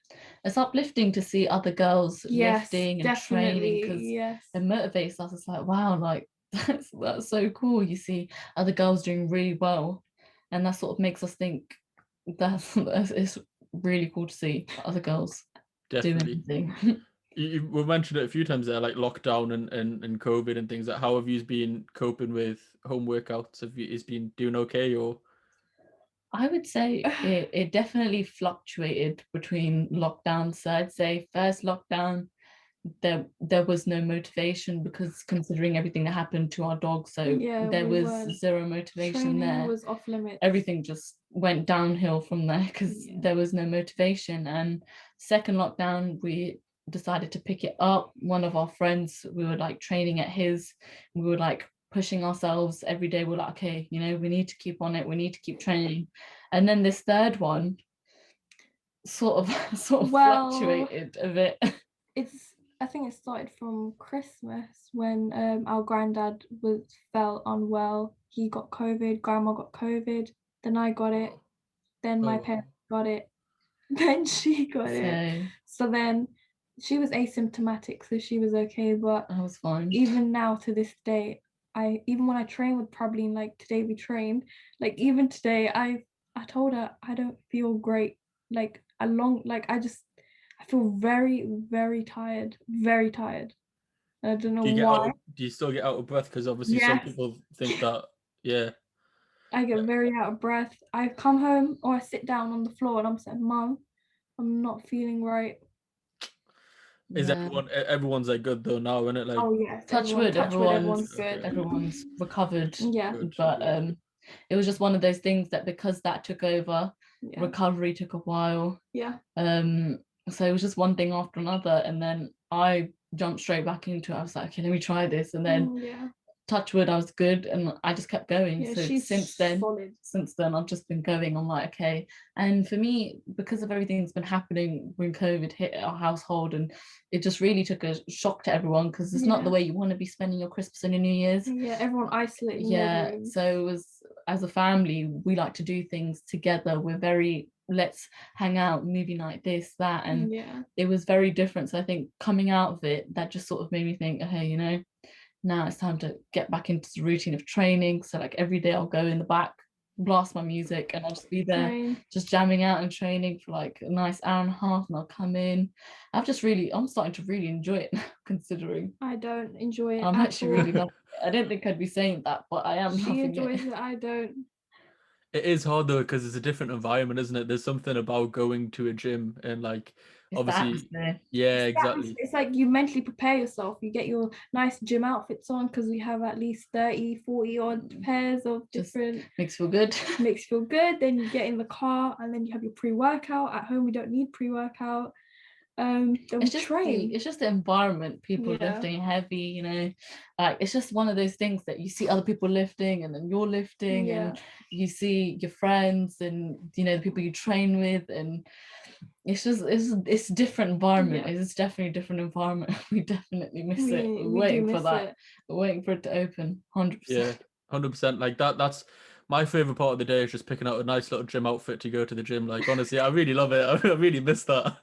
It's uplifting to see other girls lifting and training, because it motivates us. It's like, wow, like that's so cool. You see other girls doing really well, and that sort of makes us think it's really cool to see other girls do anything. We've mentioned it a few times there, like lockdown and COVID and things. Like, how have you been coping with home workouts? Is been doing okay, or? I would say it definitely fluctuated between lockdowns. So I'd say first lockdown, there was no motivation, because considering everything that happened to our dog, so there was zero motivation there. Was off limits. Everything just went downhill from there, because there was no motivation. And second lockdown, we decided to pick it up. One of our friends, we were like training at his, we were like pushing ourselves every day. We're like, okay, you know, we need to keep on it, we need to keep training. And then this third one sort of fluctuated a bit. I think it started from Christmas when our granddad felt unwell. He got COVID, grandma got COVID, then I got it, then my parents got it, then she got it. So then she was asymptomatic, so she was okay, but I was fine. Even now to this day, even when I train with Prabhleen, like today we trained, like even today I told her I don't feel great. Like I feel very, very tired, very tired. I don't know why. Do you still get out of breath? Because obviously some people think that, yeah. I get very out of breath. I come home or I sit down on the floor and I'm saying, Mum, I'm not feeling right. Is everyone's like good though now, isn't it? Like, oh yes, touch wood, everyone's good. Everyone's recovered. Yeah. But it was just one of those things that because that took over, recovery took a while. Yeah. So it was just one thing after another, and then I jumped straight back into it. I was like, okay, let me try this, and then touch wood, I was good, and I just kept going. So since then I've just been going. I'm like, okay. And for me, because of everything that's been happening when COVID hit our household, and it just really took a shock to everyone, because it's not the way you want to be spending your Christmas and your New Year's. Yeah, everyone isolated. Yeah, so it was, as a family, we like to do things together. We're very, let's hang out, movie night, this, that, and it was very different. So I think coming out of it, that just sort of made me think, hey, you know, now it's time to get back into the routine of training. So like every day I'll go in the back, blast my music, and I'll just be there just jamming out and training for like a nice hour and a half, and I'll come in. I'm starting to really enjoy it now, considering I don't enjoy it. I'm actually really loving it. I didn't think I'd be saying that, but I am. She enjoys it. I don't. It is hard though, because it's a different environment, isn't it? There's something about going to a gym and like obviously, yeah, exactly. It's like you mentally prepare yourself. You get your nice gym outfits on, because we have at least 30, 40 odd pairs of different. Makes you feel good. Makes you feel good. Then you get in the car, and then you have your pre-workout. At home, we don't need pre-workout. It's just the environment, people lifting heavy, you know, like it's just one of those things that you see other people lifting, and then you're lifting, and you see your friends, and you know the people you train with, and it's a different environment. It's definitely a different environment. We definitely miss it. We're waiting for that. We're waiting for it to open. 100%. Yeah, 100%. Like that's my favorite part of the day, is just picking out a nice little gym outfit to go to the gym. Like honestly, I really love it. I really miss that.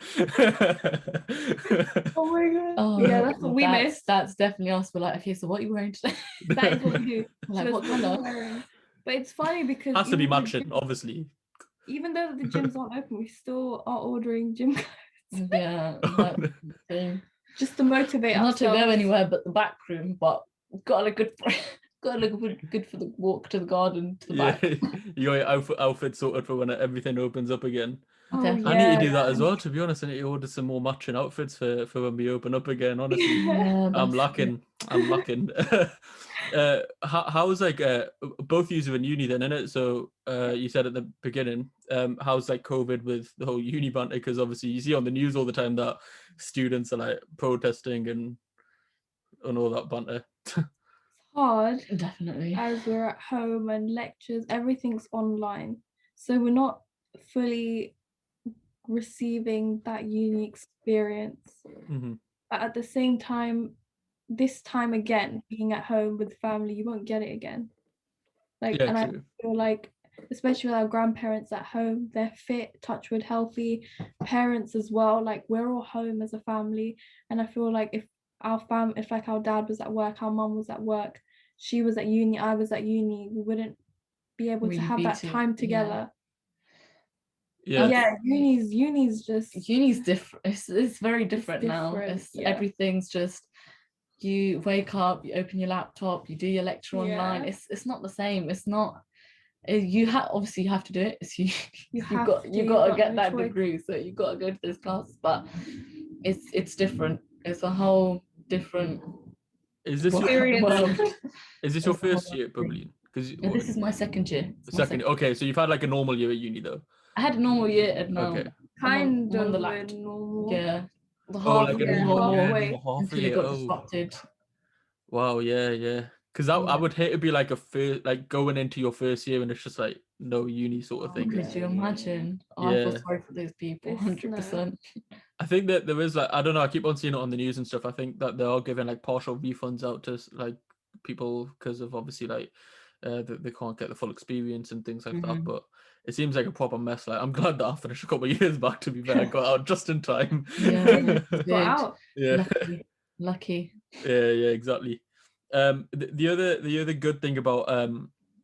Oh my god. Oh yeah, that's what we miss. That's definitely us. We're like, okay, so what are you wearing today? That is what we do. Like, what colour? But it's funny because has to be matching, obviously. Even though the gyms aren't open, we still are ordering gym clothes. Yeah. Just to motivate not ourselves. To go anywhere but the back room, but got to look good for the walk to the garden to the back. You got your outfit sorted for when everything opens up again. Oh, I need to do that as well, to be honest. I need to order some more matching outfits for when we open up again, honestly. I'm lacking. How's like both of you are in uni then, innit? So you said at the beginning, how's like COVID with the whole uni banter? Because obviously you see on the news all the time that students are like protesting and all that banter. Hard, definitely, as we're at home and lectures, everything's online, so we're not fully receiving that uni experience. But at the same time, this time again, being at home with family, you won't get it again. Like, and true. I feel like, especially with our grandparents at home, they're fit, touch wood, healthy, parents as well, like we're all home as a family. And I feel like if like our dad was at work, our mum was at work, she was at uni, I was at uni, we wouldn't be able to have that time together. Uni's different. It's very different now. Everything's just, you wake up, you open your laptop, you do your lecture online. It's not the same. It's not. You have to do it. It's you got to get that degree, so you got to go to this class. But it's different. It's a whole different. Is this your first year, Prabhleen? Because this is my second year. Second. Okay, so you've had like a normal year at uni though. I had a normal year at kind of normal. Yeah, The Oh, like halfway a more halfway. until it year. got Oh, disrupted. wow, yeah. Because I Yeah. would hate to be like like going into your first year and it's just like no uni sort of Oh, thing. Could you imagine? I feel Yeah. sorry for those people, It's 100%. I think that there is like, I don't know, I keep on seeing it on the news and stuff. I think that they are giving like partial refunds out to like people because of obviously like they can't get the full experience and things like that. Mhm. But it seems like a proper mess. Like I'm glad that I finished a couple of years back. To be fair, I got out just in time. Yeah, You you got did. out. Yeah, Lucky. yeah, exactly. The other good thing about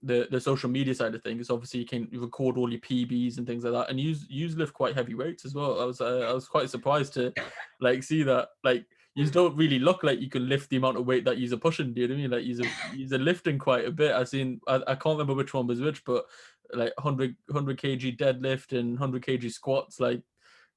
the social media side of things is obviously you can record all your PBs and things like that, and use lift quite heavy weights as well. I was quite surprised to like see that like you don't really look like you can lift the amount of weight that you're pushing. Do you know what I mean? Like you're lifting quite a bit. I can't remember which one was which, but like 100 kg deadlift and 100 kg squats. Like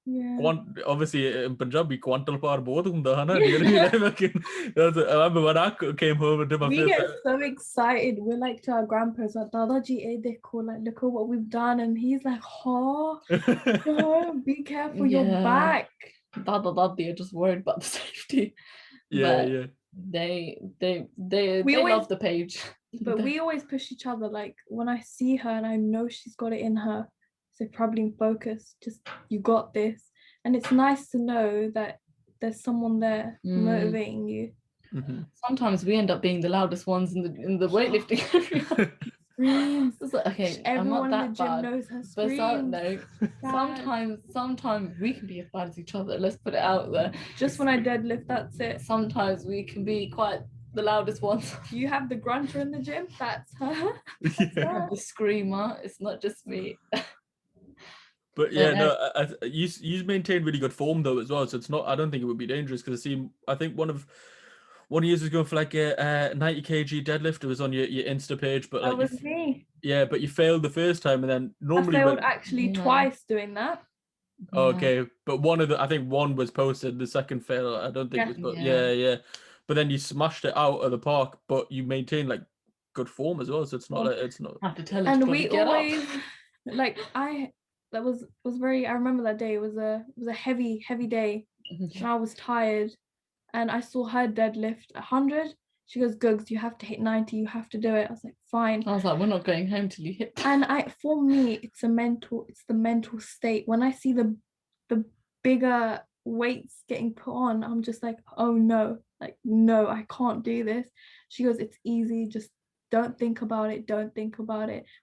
Yeah. obviously in Punjabi quantal par both hunda hai na. Do you know what I mean? Like, I remember when I came home and did my We first get so excited. We're like to our grandparents, like, Dada ji, dekho, like, look at what we've done. And he's like, oh, no, be careful your back. Dada are just worried about the safety. yeah, But yeah. they always- love the page. But we always push each other. Like when I see her and I know she's got it in her, so Prabhleen, focus. Just you got this. And it's nice to know that there's someone there motivating you. Mm-hmm. Sometimes we end up being the loudest ones in the weightlifting area. Screams. It's like, okay, Everyone I'm not in the that gym bad. knows her But screams. sometimes we can be as bad as each other. Let's put it out there. Just when I deadlift, that's it. Sometimes we can be quite the loudest ones. You have the grunter in the gym, that's her. Yeah. The screamer. It's not just me. But yeah, no, you maintain really good form though as well. So it's not. I don't think it would be dangerous because I think one of yours was going for like a 90 kg deadlift. It was on your Insta page, but That like was me. yeah, but you failed the first time, and then normally I failed actually twice doing that. Okay, but I think one was posted. The second fail, I don't think was. But yeah. But then you smashed it out of the park, but you maintain like good form as well. So it's not. It's not. I have to tell her And to we get always up. like that was very. I remember that day. It was a heavy day, and I was tired, and I saw her deadlift 100. She goes, Gugs, you have to hit 90. You have to do it. I was like, fine. I was like, we're not going home till you hit. And for me, it's the mental state. When I see the bigger weights getting put on, I'm just like, oh no, like no, I can't do this. She goes, it's easy, just don't think about it,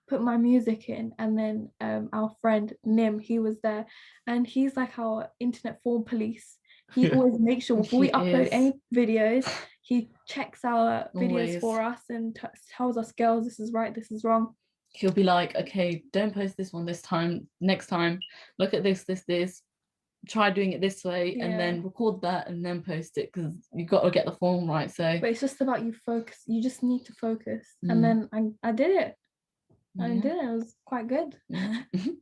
put my music in. And then our friend Nim, he was there, and he's like our internet form police. He always makes sure before we upload any videos, he checks our videos for us and tells us, girls, this is right, this is wrong. He'll be like, okay, don't post this one this time, next time look at this, try doing it this way, and then record that and then post it, because you got to get the form right. So but it's just about you focus. You just need to focus. And then I did it. I did it. It was quite good.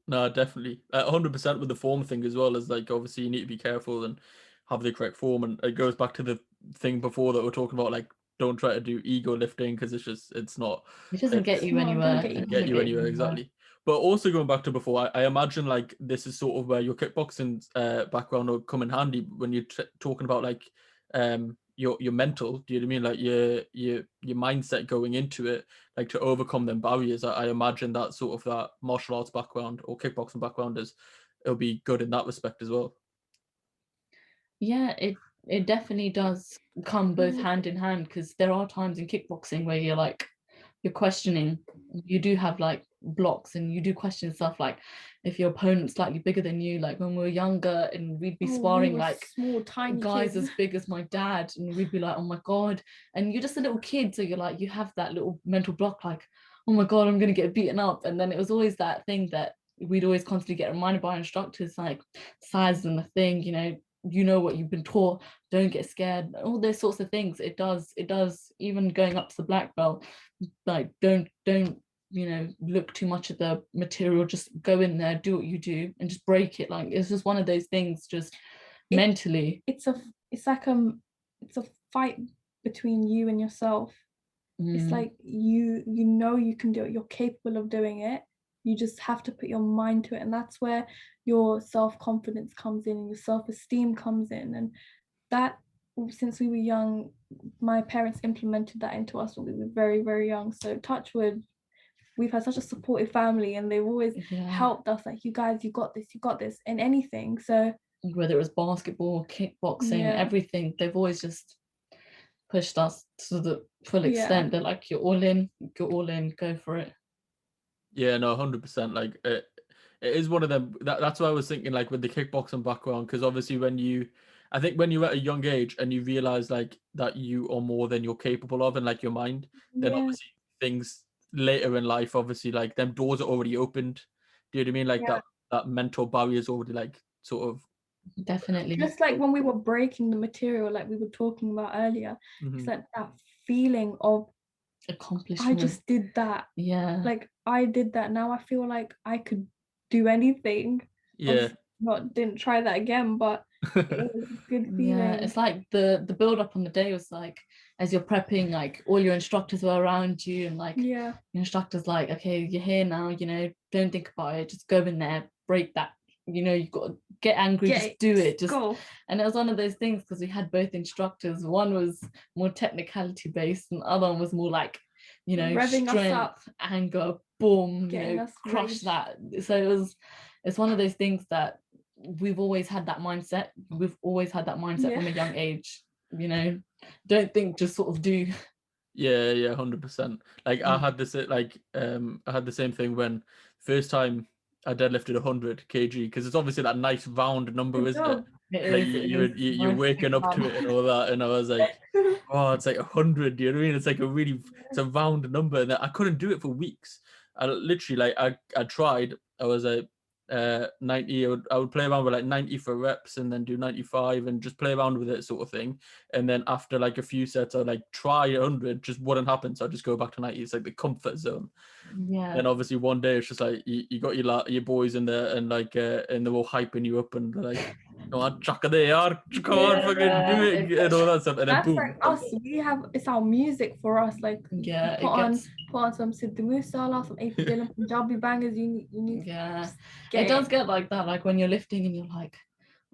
No, definitely 100% with the form thing as well. As like obviously you need to be careful and have the correct form, and it goes back to the thing before that we're talking about, like don't try to do ego lifting because it doesn't get you anywhere. Get you anywhere, exactly. But also going back to before, I imagine like this is sort of where your kickboxing background will come in handy when you're talking about like your mental. Do you know what I mean? Like your mindset going into it, like to overcome them barriers. I imagine that sort of that martial arts background or kickboxing background it'll be good in that respect as well. Yeah, it definitely does come both hand in hand, because there are times in kickboxing where you're questioning. You do have like blocks, and you do question stuff like if your opponent's slightly bigger than you. Like when we were younger and we'd be sparring like small tiny guys kids as big as my dad, and we'd be like, oh my god, and you're just a little kid, so you're like, you have that little mental block like, oh my god, I'm gonna get beaten up. And then it was always that thing that we'd always constantly get reminded by instructors, like size isn't the thing, you know what you've been taught, don't get scared, all those sorts of things. It does even going up to the black belt, like don't look too much at the material, just go in there, do what you do, and just break it. Like it's just one of those things, just mentally it's a fight between you and yourself. It's like you know you can do it, you're capable of doing it, You just have to put your mind to it, and that's where your self-confidence comes in and your self-esteem comes in. And that, since we were young, my parents implemented that into us when we were very, very young. So touch wood, we've had such a supportive family, and they've always helped us, like, you guys, you got this in anything. So whether it was basketball, kickboxing, everything, they've always just pushed us to the full extent. They're like, you're all in, go for it. Yeah, no, 100%. Like it is one of them. That's why I was thinking, like, with the kickboxing background, because obviously I think when you're at a young age and you realize like that you are more than you're capable of, and like your mind, then obviously things later in life, obviously, like, them doors are already opened. Do you know what I mean? Like that mental barrier is already like sort of. Definitely. Just like when we were breaking the material, like we were talking about earlier, it's like that feeling of accomplishment. I just did that. Yeah. Like, I did that. Now I feel like I could do anything. Yeah. Didn't try that again, but it was a good feeling. Yeah, it's like the build up on the day was like, as you're prepping, like all your instructors were around you, and like your instructor's like, okay, you're here now, you know, don't think about it, just go in there, break that, you know, you've got to get angry, just do it, just go. And it was one of those things, because we had both instructors. One was more technicality based and the other one was more like, you know, revving strength, anger, boom, you know, crush that. So it's one of those things that we've always had that mindset. We've always had that mindset from a young age, you know, don't think, just sort of do. Yeah, 100%. Like I had this, like I had the same thing when first time I deadlifted 100 kg, because it's obviously that nice round number, isn't it? Like you're waking up to it and all that, and I was like, oh, it's like 100. You know what I mean? It's like it's a round number, and I couldn't do it for weeks. I literally, like, I tried. I was like 90. I would play around with like 90 for reps, and then do 95 and just play around with it, sort of thing. And then after like a few sets, I'd like try 100, just wouldn't happen, so I just go back to 90. It's like the comfort zone. Yeah. And obviously one day it's just like you got your boys in there, and like and they're all hyping you up, and they're like, come on, chuck it there, come on, fucking do it, and all that stuff. And then boom. Like us, it's our music for us. Like, put on some Siddhi Moosewala, some AP Dylan, Punjabi bangers. You need. It does get like that. Like when you're lifting and you're like,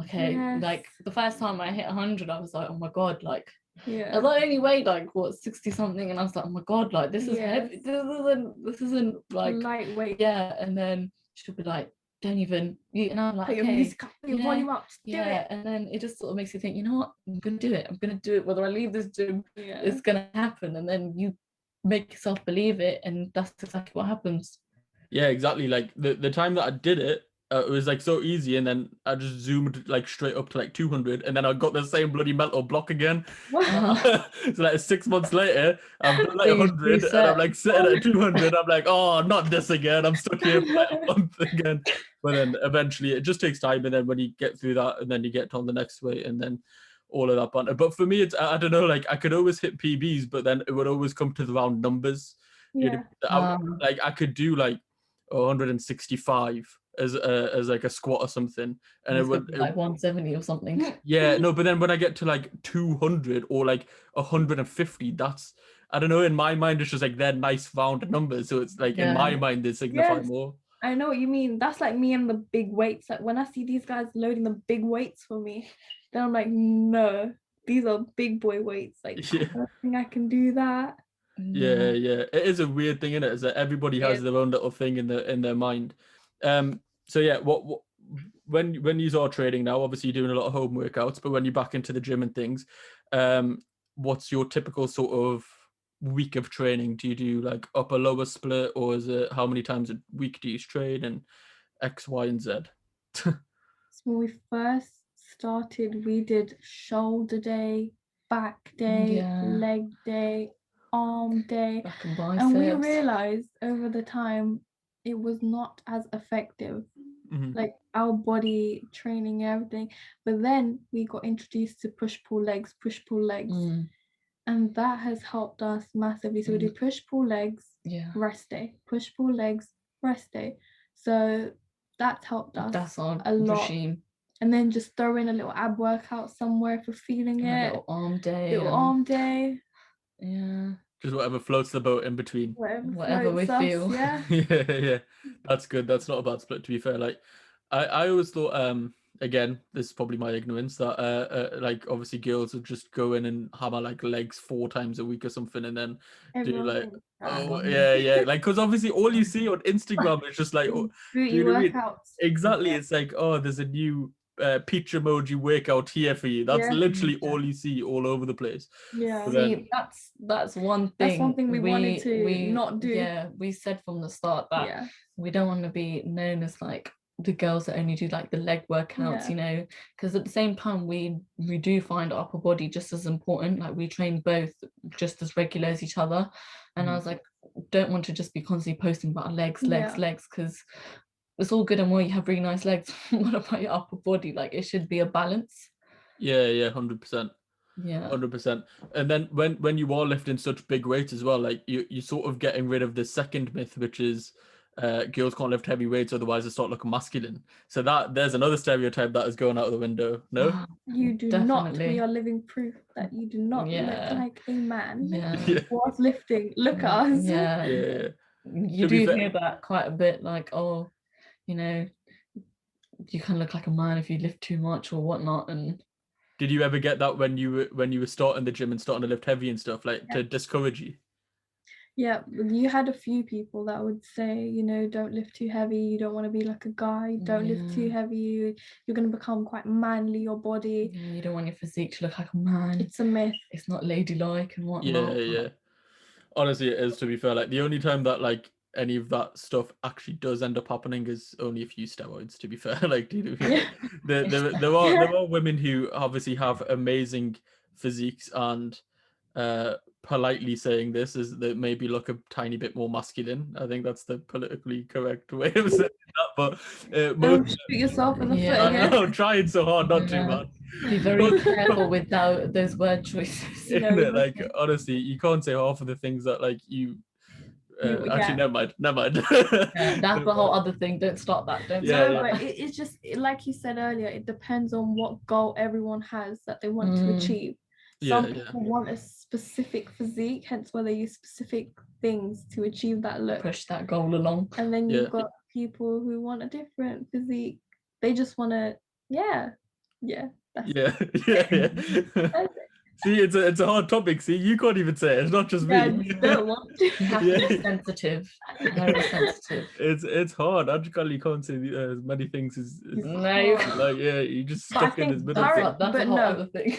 okay, like the first time I hit 100, I was like, oh my god, like. I only weighed like 60 something, and I was like, oh my god, like this is heavy. This isn't like lightweight. Yeah, and then she'll be like, don't even. And I'm like, your music up, your volume up, do it. And then it just sort of makes you think, you know what, I'm gonna do it. I'm gonna do it. Whether I leave this gym, it's gonna happen. And then you make yourself believe it, and that's exactly what happens. Yeah, exactly. Like the time that I did it, it was like so easy, and then I just zoomed like straight up to like 200, and then I got the same bloody mental block again. So like 6 months later, I've done like 100, and I'm like sitting at 200. I'm like, oh, not this again. I'm stuck here for like a month again. But then eventually, it just takes time, and then when you get through that, and then you get on the next weight, and then all of that banter. But for me, it's, I don't know, like I could always hit PBs, but then it would always come to the round numbers. You know, like I could do like 165 as like a squat or something, and it would like 170 or something. Yeah, no, but then when I get to like 200 or like 150, that's, I don't know, in my mind it's just like they're nice round numbers, so it's like in my mind they signify more. I know what you mean. That's like me and the big weights. Like when I see these guys loading the big weights for me, then I'm like, no, these are big boy weights. Like I don't think I can do that. Yeah, it is a weird thing, isn't it? Is that everybody has their own little thing in their mind. So yeah, what when you are training now, obviously you're doing a lot of home workouts, but when you're back into the gym and things, what's your typical sort of week of training? Do you do like upper lower split, or is it how many times a week do you train, and X, Y, and Z? So when we first started, we did shoulder day, back day, leg day, arm day, and we realized over the time it was not as effective, like our body training and everything. But then we got introduced to push pull legs, and that has helped us massively. So we do push pull legs, rest day, push pull legs, rest day. So that's helped us. That's our a lot. regime. And then just throw in a little ab workout somewhere for feeling it. A little arm day. Arm day. Yeah. Just whatever floats the boat in between. Whatever we floats us, feel. yeah. Yeah. That's good. That's not a bad split, to be fair. Like, I always thought, again, this is probably my ignorance, that like obviously girls would just go in and hammer like legs 4 times a week or something, and then do like, oh yeah, like, because obviously all you see on Instagram is just like, oh, booty do you know what I mean? workouts. Exactly. It's like, oh, there's a new peach emoji workout here for you. That's literally all you see all over the place. Yeah. But then, See, that's one thing. That's one thing we wanted to not do. Yeah, we said from the start that we don't want to be known as like the girls that only do like the leg workouts, you know, because at the same time we do find our upper body just as important. Like we train both just as regular as each other, and I was like, don't want to just be constantly posting about legs, because it's all good and well, you have really nice legs. What about your upper body? Like it should be a balance. yeah, 100%. Yeah, 100%. And then when you are lifting such big weights as well, like you're sort of getting rid of the second myth, which is girls can't lift heavy weights, otherwise they start looking masculine. So that there's another stereotype that is going out of the window. No, you do not. We are living proof that you do not look like a man whilst lifting. Look at us. Yeah. You do hear that quite a bit, like, oh, you know, you can look like a man if you lift too much or whatnot. And did you ever get that when you were starting the gym and starting to lift heavy and stuff, like to discourage you? Yeah, you had a few people that would say, you know, don't lift too heavy, you don't want to be like a guy, don't lift too heavy, you're going to become quite manly, your body. You don't want your physique to look like a man. It's a myth. It's not ladylike and whatnot. Yeah. Honestly, it is, to be fair. Like the only time that like any of that stuff actually does end up happening is only a few steroids, to be fair. Like, there are women who obviously have amazing physiques, and politely saying this is that maybe look a tiny bit more masculine. I think that's the politically correct way of saying that. But don't shoot yourself in the foot again. I'm trying so hard not to, man. Be very careful with those word choices. Like honestly, you can't say half of the things that like you. Actually, never mind. That's the whole other thing. Don't start that. But it's just like you said earlier. It depends on what goal everyone has that they want to achieve. Some people want a specific physique, hence why they use specific things to achieve that look. Push that goal along. And then you've got people who want a different physique. They just want to, See, it's a hard topic. See, you can't even say it. It's not just me. You don't want to. You have to be sensitive. Very sensitive. It's hard. You can't say as many things as no. You just stuck in this middle. That's a whole other thing.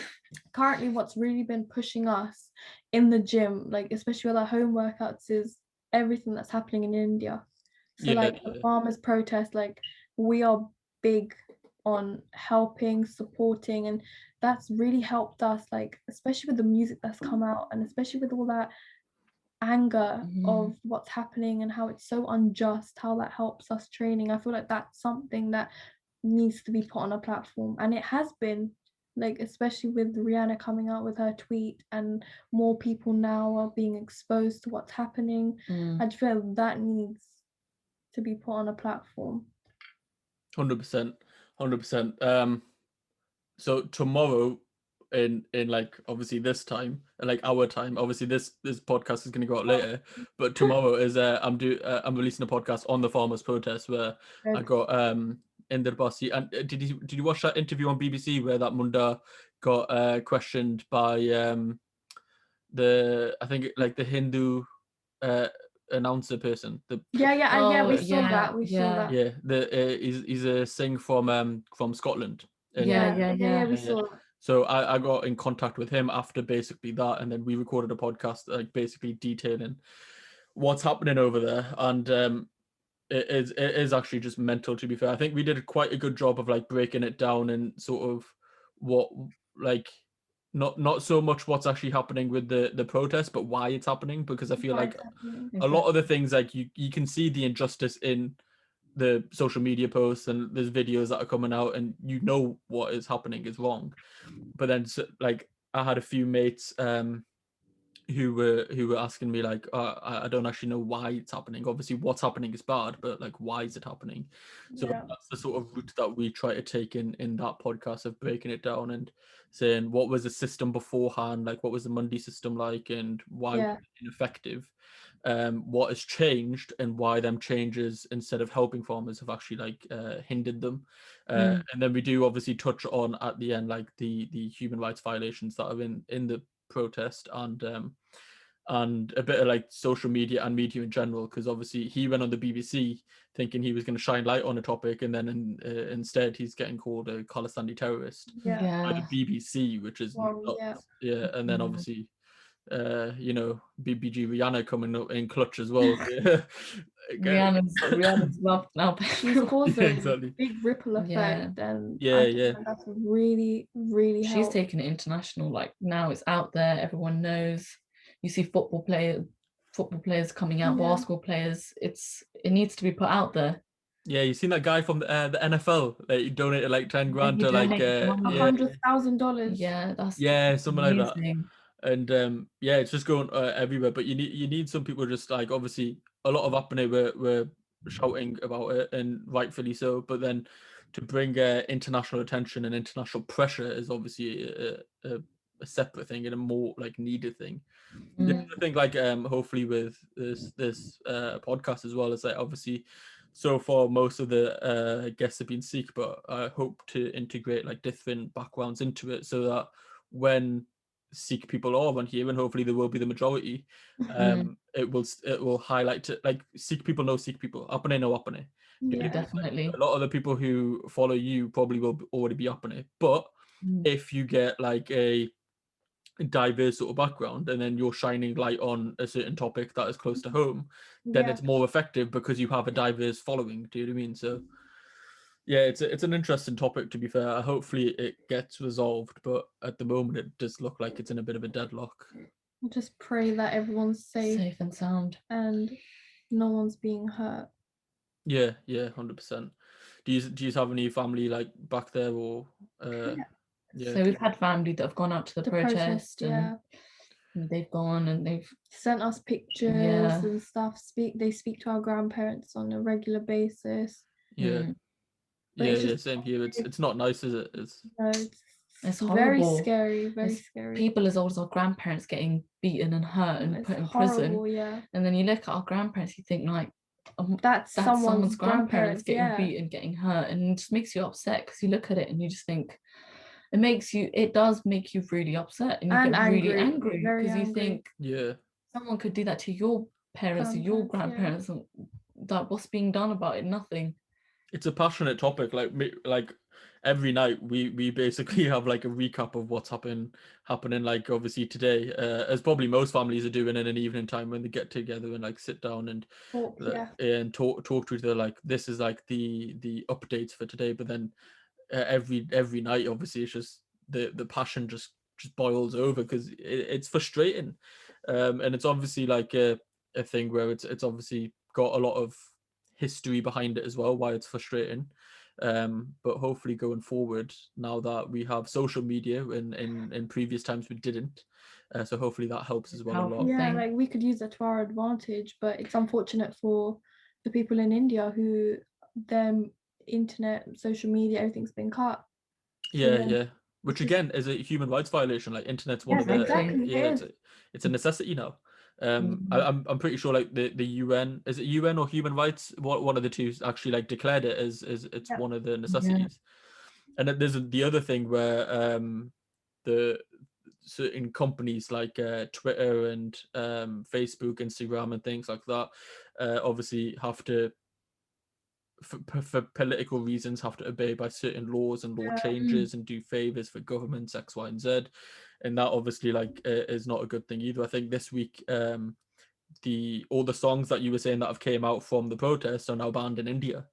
Currently, what's really been pushing us in the gym, like especially with our home workouts, is everything that's happening in India. So the farmers' protest, like we are big on helping, supporting, and that's really helped us, like especially with the music that's come out, and especially with all that anger of what's happening and how it's so unjust, how that helps us training. I feel like that's something that needs to be put on a platform, and it has been, like especially with Rihanna coming out with her tweet, and more people now are being exposed to what's happening. I just feel that needs to be put on a platform. 100%. So tomorrow, in like obviously this time, like our time, obviously this podcast is going to go out later, but tomorrow is I'm releasing a podcast on the farmers' protest where I got Inder Basi. And did you watch that interview on BBC where that Munda got questioned by I think like the Hindu announcer person? We saw that. He's a Singh from Scotland. We saw. So I got in contact with him after basically that, and then we recorded a podcast like basically detailing what's happening over there, and it is actually just mental, to be fair. I think we did quite a good job of like breaking it down and sort of what like not so much what's actually happening with the protest, but why it's happening, because I feel like a lot of the things, like you can see the injustice in the social media posts, and there's videos that are coming out, and you know what is happening is wrong. But then like I had a few mates who were asking me like, I don't actually know why it's happening. Obviously, what's happening is bad, but like, why is it happening? So Yeah. that's the sort of route that we try to take in that podcast, of breaking it down and saying what was the system beforehand, like what was the Monday system like, and why was Yeah. it ineffective, what has changed, and why them changes, instead of helping farmers, have actually like hindered them. And then we do obviously touch on at the end like the human rights violations that are in the protest, and a bit of like social media and media in general, because obviously he went on the BBC thinking he was going to shine light on a topic, and then instead he's getting called a Khalistani terrorist Yeah. by the BBC, which is Well, nuts. yeah. Yeah, and then Yeah. obviously BBG Rihanna coming up in clutch as well. Yeah. Rihanna's loved now. She's caused Yeah, a exactly. big ripple effect, and Yeah, I think yeah. that that's really, really She's helped. taken it international. Like now it's out there, everyone knows. You see football players coming out, Yeah. basketball players. It needs to be put out there. Yeah, you seen that guy from the NFL? Like, he donated like 10 grand to like $100,000. Yeah, something like that. amazing. And it's just going everywhere. But you need some people, just like, obviously a lot of Apne were shouting about it, and rightfully so. But then to bring international attention and international pressure is obviously a separate thing and a more like needed thing. The other thing, like hopefully with this podcast as well, is that obviously so far most of the guests have been Sikh, but I hope to integrate like different backgrounds into it, so that when Sikh people are on here, and hopefully there will be the majority, it will highlight to, like, Sikh people know Sikh people, Apne know Apne. Yeah. Definitely. A lot of the people who follow you probably will already be Apne, but if you get like a diverse sort of background, and then you're shining light on a certain topic that is close to home, then Yeah. it's more effective because you have a diverse following. Do you know what I mean? So yeah, it's an interesting topic, to be fair. Hopefully it gets resolved, but at the moment it does look like it's in a bit of a deadlock. Just pray that everyone's Safe and sound. and no one's being hurt. Yeah, 100%. Do you have any family like back there, or So we've had family that have gone out to the protest, yeah. and they've gone and they've sent us pictures and stuff. They speak to our grandparents on a regular basis. Same here. It's not nice, is it? It's very horrible. scary, very scary. People as old as our grandparents getting beaten and hurt and put in prison. Yeah. And then you look at our grandparents, you think like, that's someone's grandparents getting beaten, getting hurt, and it just makes you upset, because you look at it and you just think, it does make you really upset, and you get really angry, because you think someone could do that to your parents or your grandparents, and that what's being done about it? Nothing. It's a passionate topic. Like every night we basically have like a recap of what's happening like obviously today, as probably most families are doing in an evening time, when they get together and like sit down and talk to each other. Like, this is like the updates for today, but then every night obviously it's just the passion just boils over, because it's frustrating, and it's obviously like a thing where it's obviously got a lot of history behind it as well, why it's frustrating. But hopefully going forward, now that we have social media, in previous times we didn't, so hopefully that helps as well a lot. Yeah, like we could use that to our advantage, but it's unfortunate for the people in India who their internet, social media, everything's been cut. Yeah. Which again is a human rights violation. Like, internet's one of the it's a necessity now. I'm pretty sure like the UN, is it UN or human rights, one of the two actually like declared it as it's one of the necessities. And then there's the other thing where the certain companies like Twitter and Facebook, Instagram and things like that obviously have to, for political reasons, have to obey by certain laws and law changes and do favors for governments X, Y, and Z, and that obviously like is not a good thing either. I think this week all the songs that you were saying that have came out from the protests are now banned in India.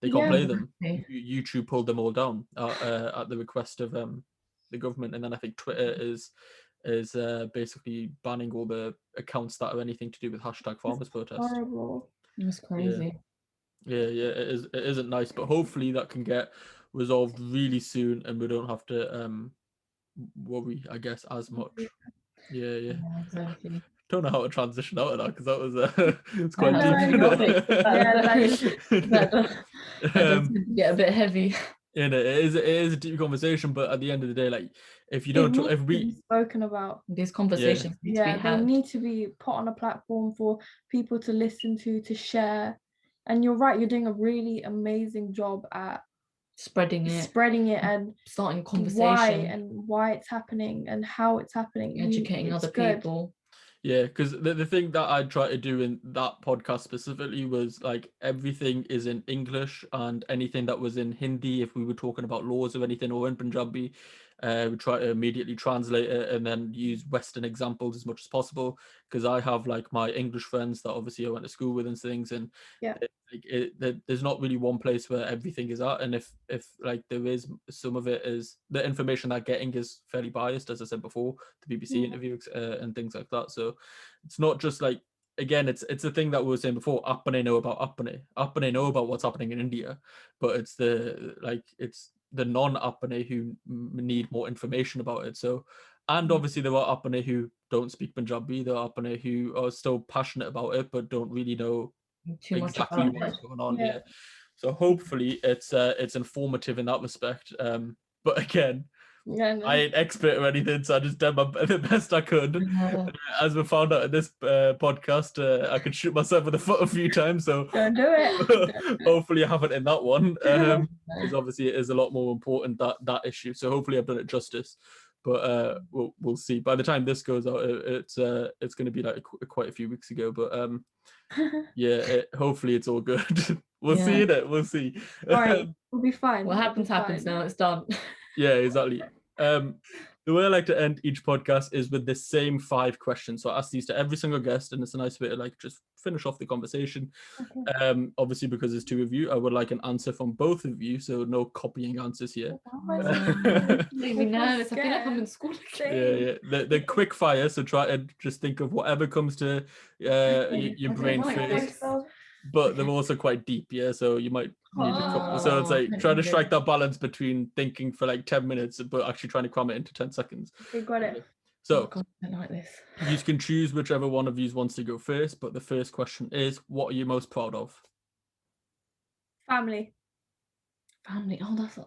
They can't play them. YouTube pulled them all down at the request of the government, and then I think Twitter is basically banning all the accounts that have anything to do with #farmers protest. Horrible. It's crazy. Yeah, it isn't nice, but hopefully that can get resolved really soon, and we don't have to worry, I guess, as much. Yeah. Exactly. Don't know how to transition out of that because that was it's quite know, I deep. know. That does get a bit heavy. It is a deep conversation, but at the end of the day, like if you It don't, needs if to we, be spoken about. These conversations need to be They had. need to be put on a platform for people to listen to share. And you're right, you're doing a really amazing job at spreading it and starting conversation and why it's happening and how it's happening, educating other good. people. Yeah, because the thing that I try to do in that podcast specifically was like everything is in English, and anything that was in Hindi, if we were talking about laws or anything, or in Punjabi, we try to immediately translate it and then use Western examples as much as possible. Because I have like my English friends that obviously I went to school with and things, and there's not really one place where everything is at, and if like there is, some of it is the information that getting is fairly biased, as I said before, the BBC interviews and things like that. So it's not just like, again, it's a thing that we were saying before. Apne know about Apne know about what's happening in India, but it's the non-Apne who need more information about it. So, and obviously there are Apne who don't speak Punjabi, there are Apne who are still passionate about it but don't really know Too much exactly what's going on. So hopefully it's informative in that respect. But again, I ain't expert or anything, so I just did the best I could. As we found out in this podcast, I could shoot myself in the foot a few times, so don't do it. hopefully I haven't in that one, because obviously it is a lot more important, that issue. So hopefully I've done it justice, but we'll see. By the time this goes out, it's going to be like quite a few weeks ago, but hopefully it's all good. We'll see it. We'll see. All right, we'll be fine. What happens now. It's done. Yeah, exactly. The way I like to end each podcast is with the same 5 questions. So I ask these to every single guest, and it's a nice way to like just finish off the conversation. Okay. Obviously, because there's 2 of you, I would like an answer from both of you, so no copying answers here. Maybe nervous. I feel like I'm in school. Yeah. The quick fire. So try to just think of whatever comes to your brain first. But they're also quite deep, so you might need a couple. So it's like trying to strike that balance between thinking for like 10 minutes but actually trying to cram it into 10 seconds. Okay, got it. So I like this. You can choose whichever one of you wants to go first, but the first question is, what are you most proud of? Family. Oh, that's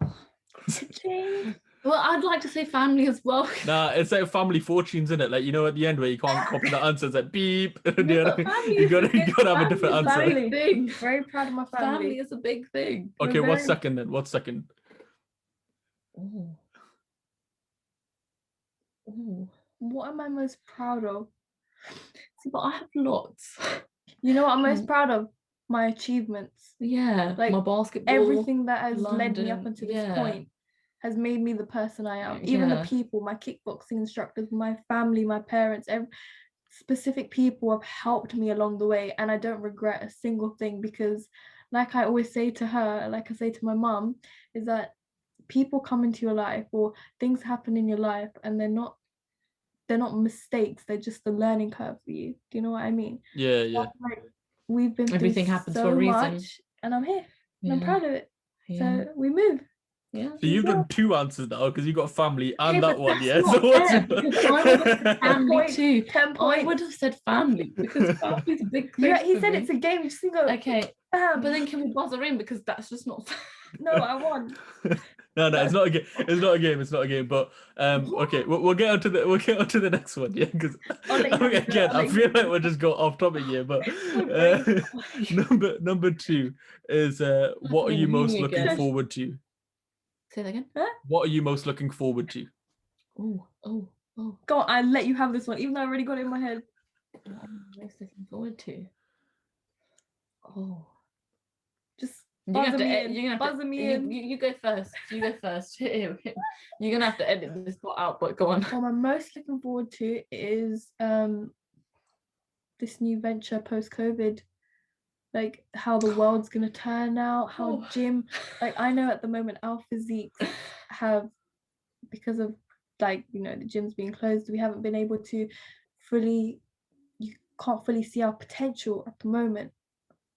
well, I'd like to say family as well. Nah, it's like family fortunes, isn't it? Like, at the end where you can't copy the answer, it's like beep. You gotta have a different answer. Family. Big. Very proud of my family. Family is a big thing. Okay, what's second then? What's second? Ooh. What am I most proud of? See, but I have lots. You know what I'm most proud of? My achievements. Yeah, like my basketball. Everything that has led me up until this point has made me the person I am. Even the people, my kickboxing instructors, my family, my parents, specific people have helped me along the way, and I don't regret a single thing, because like I always say to her, like I say to my mum, is that people come into your life or things happen in your life and they're not mistakes, they're just the learning curve for you. Do you know what I mean? Yeah. Like, we've been everything happens for a reason, and I'm here and I'm proud of it. So we move. Yeah. So you've done 2 answers now because you got family and that one. Yeah. So what's family too? 10 points. I would have said family because family's a big thing. Yeah, he said it's a game. Just go. Okay. But then can we buzzer in, because that's just not fair. No, I won. No, it's not a game. It's not a game. But okay, we'll get on to the next one. Yeah, because again, I feel like we'll just go off topic here. But number 2 is what are you most looking forward to? Say that again. What are you most looking forward to? Oh. Go on, I'll let you have this one, even though I already got it in my head. What am I most looking forward to? Oh. Just you're gonna have to buzz me in. You go first. You're gonna have to edit this part out, but go on. What I'm most looking forward to is this new venture post-COVID. Like how the world's gonna turn out, how gym, like I know at the moment our physiques have, because of like, the gyms being closed, we haven't been able to you can't fully see our potential at the moment,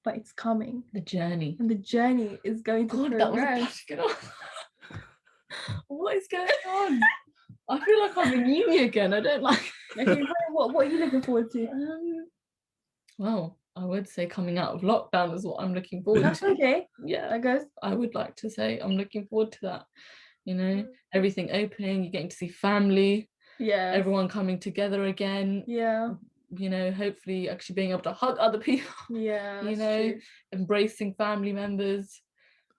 but it's coming. The journey. And the journey is going to progress. What is going on? I feel like I'm in uni again. I don't like Okay, what are you looking forward to? Well, I would say coming out of lockdown is what I'm looking forward That's to. okay. Yeah, I guess. I would like to say I'm looking forward to that. You know, everything opening, you're getting to see family, everyone coming together again. Yeah. You know, hopefully actually being able to hug other people. Yeah. You know, embracing family members.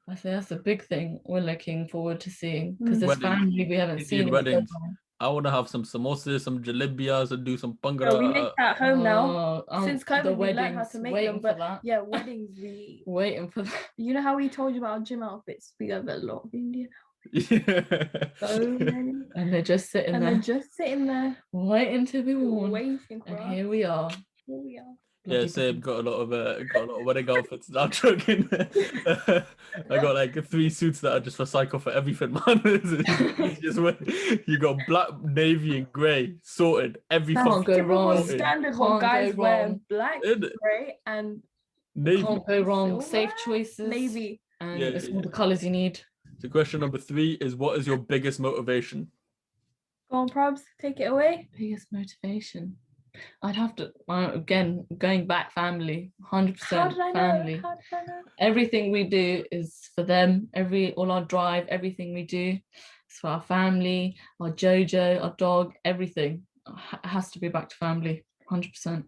I think that's a big thing we're looking forward to seeing, because there's family we haven't seen in weddings. so long. I want to have some samosas, some jalebias, and do some Yeah, bhangra. we make that at home now. Since COVID, the we learned how to make them. But yeah, weddings, we waiting for that. You know how we told you about our gym outfits? We have a lot of Indian outfits. So many. And they're just sitting there. Waiting to be worn. Waiting for us. Here we are. Yeah, same. Got a lot of wedding outfits now. Joking. I got like 3 suits that are just for cycle for everything, man. You got black, navy, and grey sorted. Every can't go wrong. Standard what guys wear: black, grey, and navy. Can't go wrong. Safe choices. Navy. And it's all the colours you need. So question number 3 is, what is your biggest motivation? Go on, Probs, take it away. Biggest motivation. I'd have to, again, going back, family, 100% family. How did I know? Everything we do is for them. All our drive, everything we do is for our family, our Jojo, our dog, everything. It has to be back to family, 100%.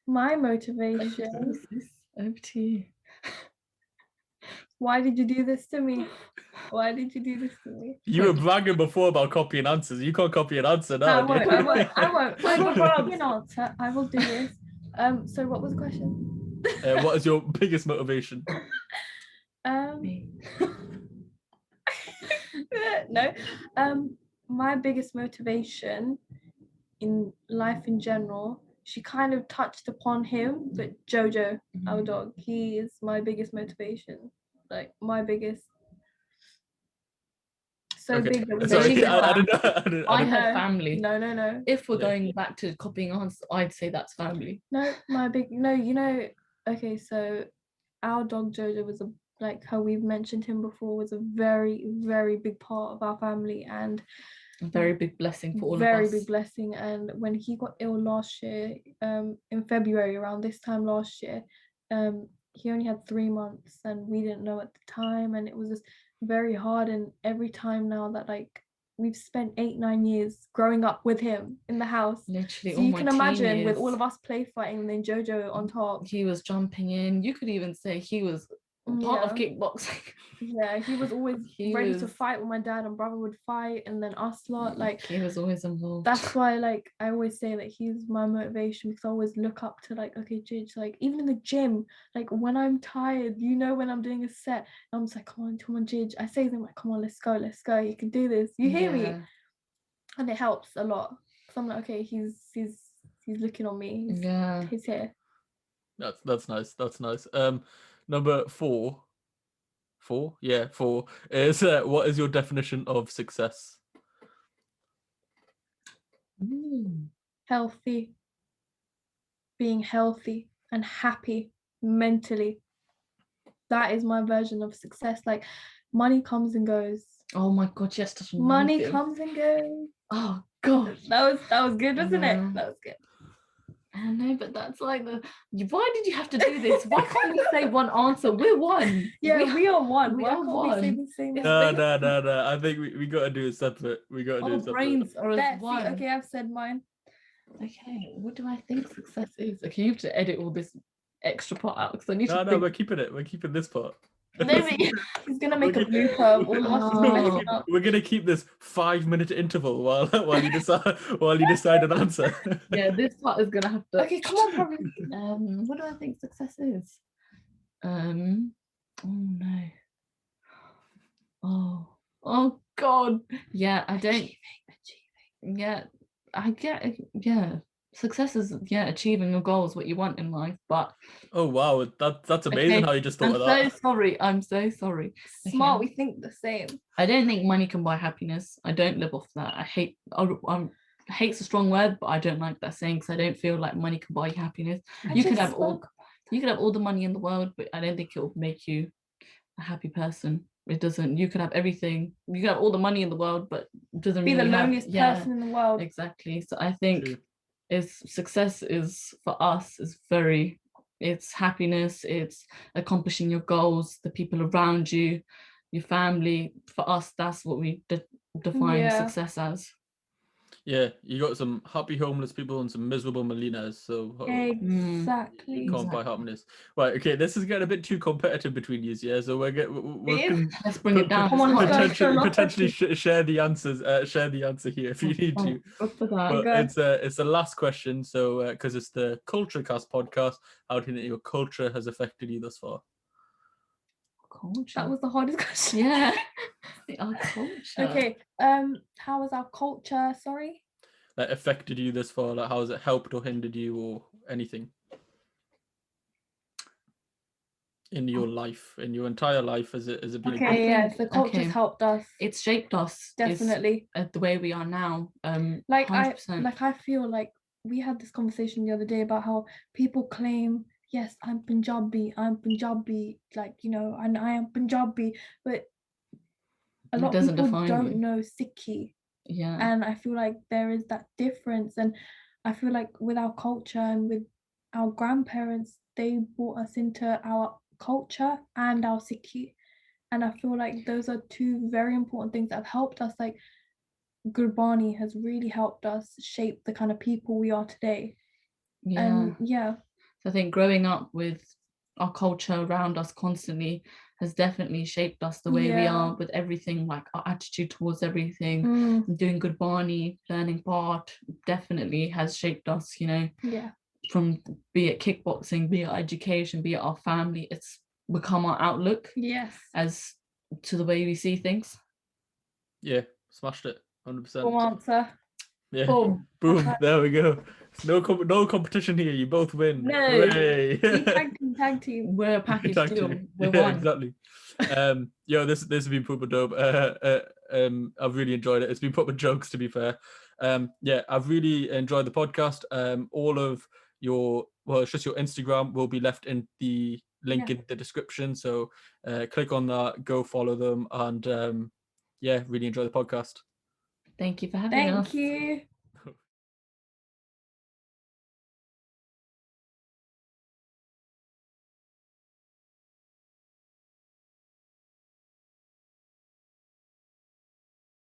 My motivation. Over to you. Why did you do this to me? Why did you do this to me? You were bragging before about copying answers. You can't copy an answer now. I won't. I will copy an answer. I will do this. So what was the question? What is your biggest motivation? No. My biggest motivation in life in general, she kind of touched upon him, but Jojo, our dog, he is my biggest motivation. Like my biggest. So big. Sorry, I don't know. I had family. No. If we're going back to copying answers, I'd say that's family. No, you know, okay, so our dog Jojo was like how we've mentioned him before, was a very, very big part of our family, and a very big blessing for all of us. Very big blessing. And when he got ill last year, in February, around this time last year, he only had 3 months, and we didn't know at the time, and it was just very hard. And every time now that like we've spent 8-9 years growing up with him in the house, literally, so you can imagine with all of us play fighting and then Jojo on top, he was jumping in. You could even say he was part of kickboxing. Yeah, he was always ready to fight when my dad and brother would fight, and then us lot, like he was always involved. That's why, like, I always say that he's my motivation, because I always look up to, like, okay, Jidge, like, even in the gym, like, when I'm tired, you know, when I'm doing a set, I'm just like, come on, Jidge. I say to them, like, come on, let's go, you can do this. You hear me? And it helps a lot, because I'm like, okay, he's looking on me. He's here. That's nice. Number 4 is what is your definition of success? Healthy. Being healthy and happy mentally. That is my version of success. Like, money comes and goes. Oh my god, yes, that's money comes and goes. Oh god, that was good, wasn't it? That was good. I know, but that's like why did you have to do this? Why can't we say one answer? We're one. Yeah, we are one. We are one. We say the same? No. I think we gotta do it separate. Our brains are as one. Okay, I've said mine. Okay, what do I think success is? Okay, you have to edit all this extra part out, because I need to. No, we're keeping it. We're keeping this part. Maybe he's gonna make a blooper of all of us. We're gonna keep this 5-minute interval while you decide an answer. Yeah, this part is gonna have to. Okay, come on, Prabhleen. What do I think success is? Oh no. Oh god. Yeah, I don't. Achieving. Yeah, I get. Yeah. Success is achieving your goals, what you want in life, but oh wow, that's amazing how you just thought of that. I'm so sorry. Smart, we think the same. I don't think money can buy happiness. I don't live off that. Hate's a strong word, but I don't like that saying, because I don't feel like money can buy you happiness. You could have all the money in the world, but I don't think it will make you a happy person. It doesn't. You could have everything. You can have all the money in the world, but it doesn't Be the really loneliest person in the world. Exactly. So I think True. success is for us is it's happiness, it's accomplishing your goals, the people around you, your family. For us, that's what we define success as. Yeah, you got some happy homeless people and some miserable millionaires. So Exactly. you can't buy happiness. Right. Okay. This is getting a bit too competitive between you. Yeah. So let's bring it down. Come on, potentially share the answers. Share the answer here if you need to. But it's the last question. So because it's the KultureKast podcast, how do you think your culture has affected you thus far? Culture. That was the hardest question. Yeah. Our culture. Okay. How was our culture? Sorry. That affected you this far? Like, how has it helped or hindered you or anything in your life, in your entire life? Has it been? Okay. Yes, the culture's helped us. It's shaped us. Definitely. The way we are now. 100%. I feel like we had this conversation the other day about how people claim, yes, I'm Punjabi, like, you know, and I am Punjabi, but a lot of people don't know Sikhi. Yeah. And I feel like there is that difference. And I feel like with our culture and with our grandparents, they brought us into our culture and our Sikhi. And I feel like those are two very important things that have helped us. Like Gurbani has really helped us shape the kind of people we are today. So I think growing up with our culture around us constantly has definitely shaped us the way we are with everything, like our attitude towards everything. Doing Gurbani, learning part definitely has shaped us, you know. From be it kickboxing, be it education, be it our family, it's become our outlook as to the way we see things. Yeah, smashed it 100%. Full answer. Yeah. Boom. There we go. No competition here. You both win. No. Hooray. Tag team. We're a package deal. We're one. Exactly. This has been proper dope. I've really enjoyed it. It's been proper jokes, to be fair. I've really enjoyed the podcast. All of it's just your Instagram will be left in the link in the description. So click on that, go follow them, and really enjoy the podcast. Thank you for having us. Thank you.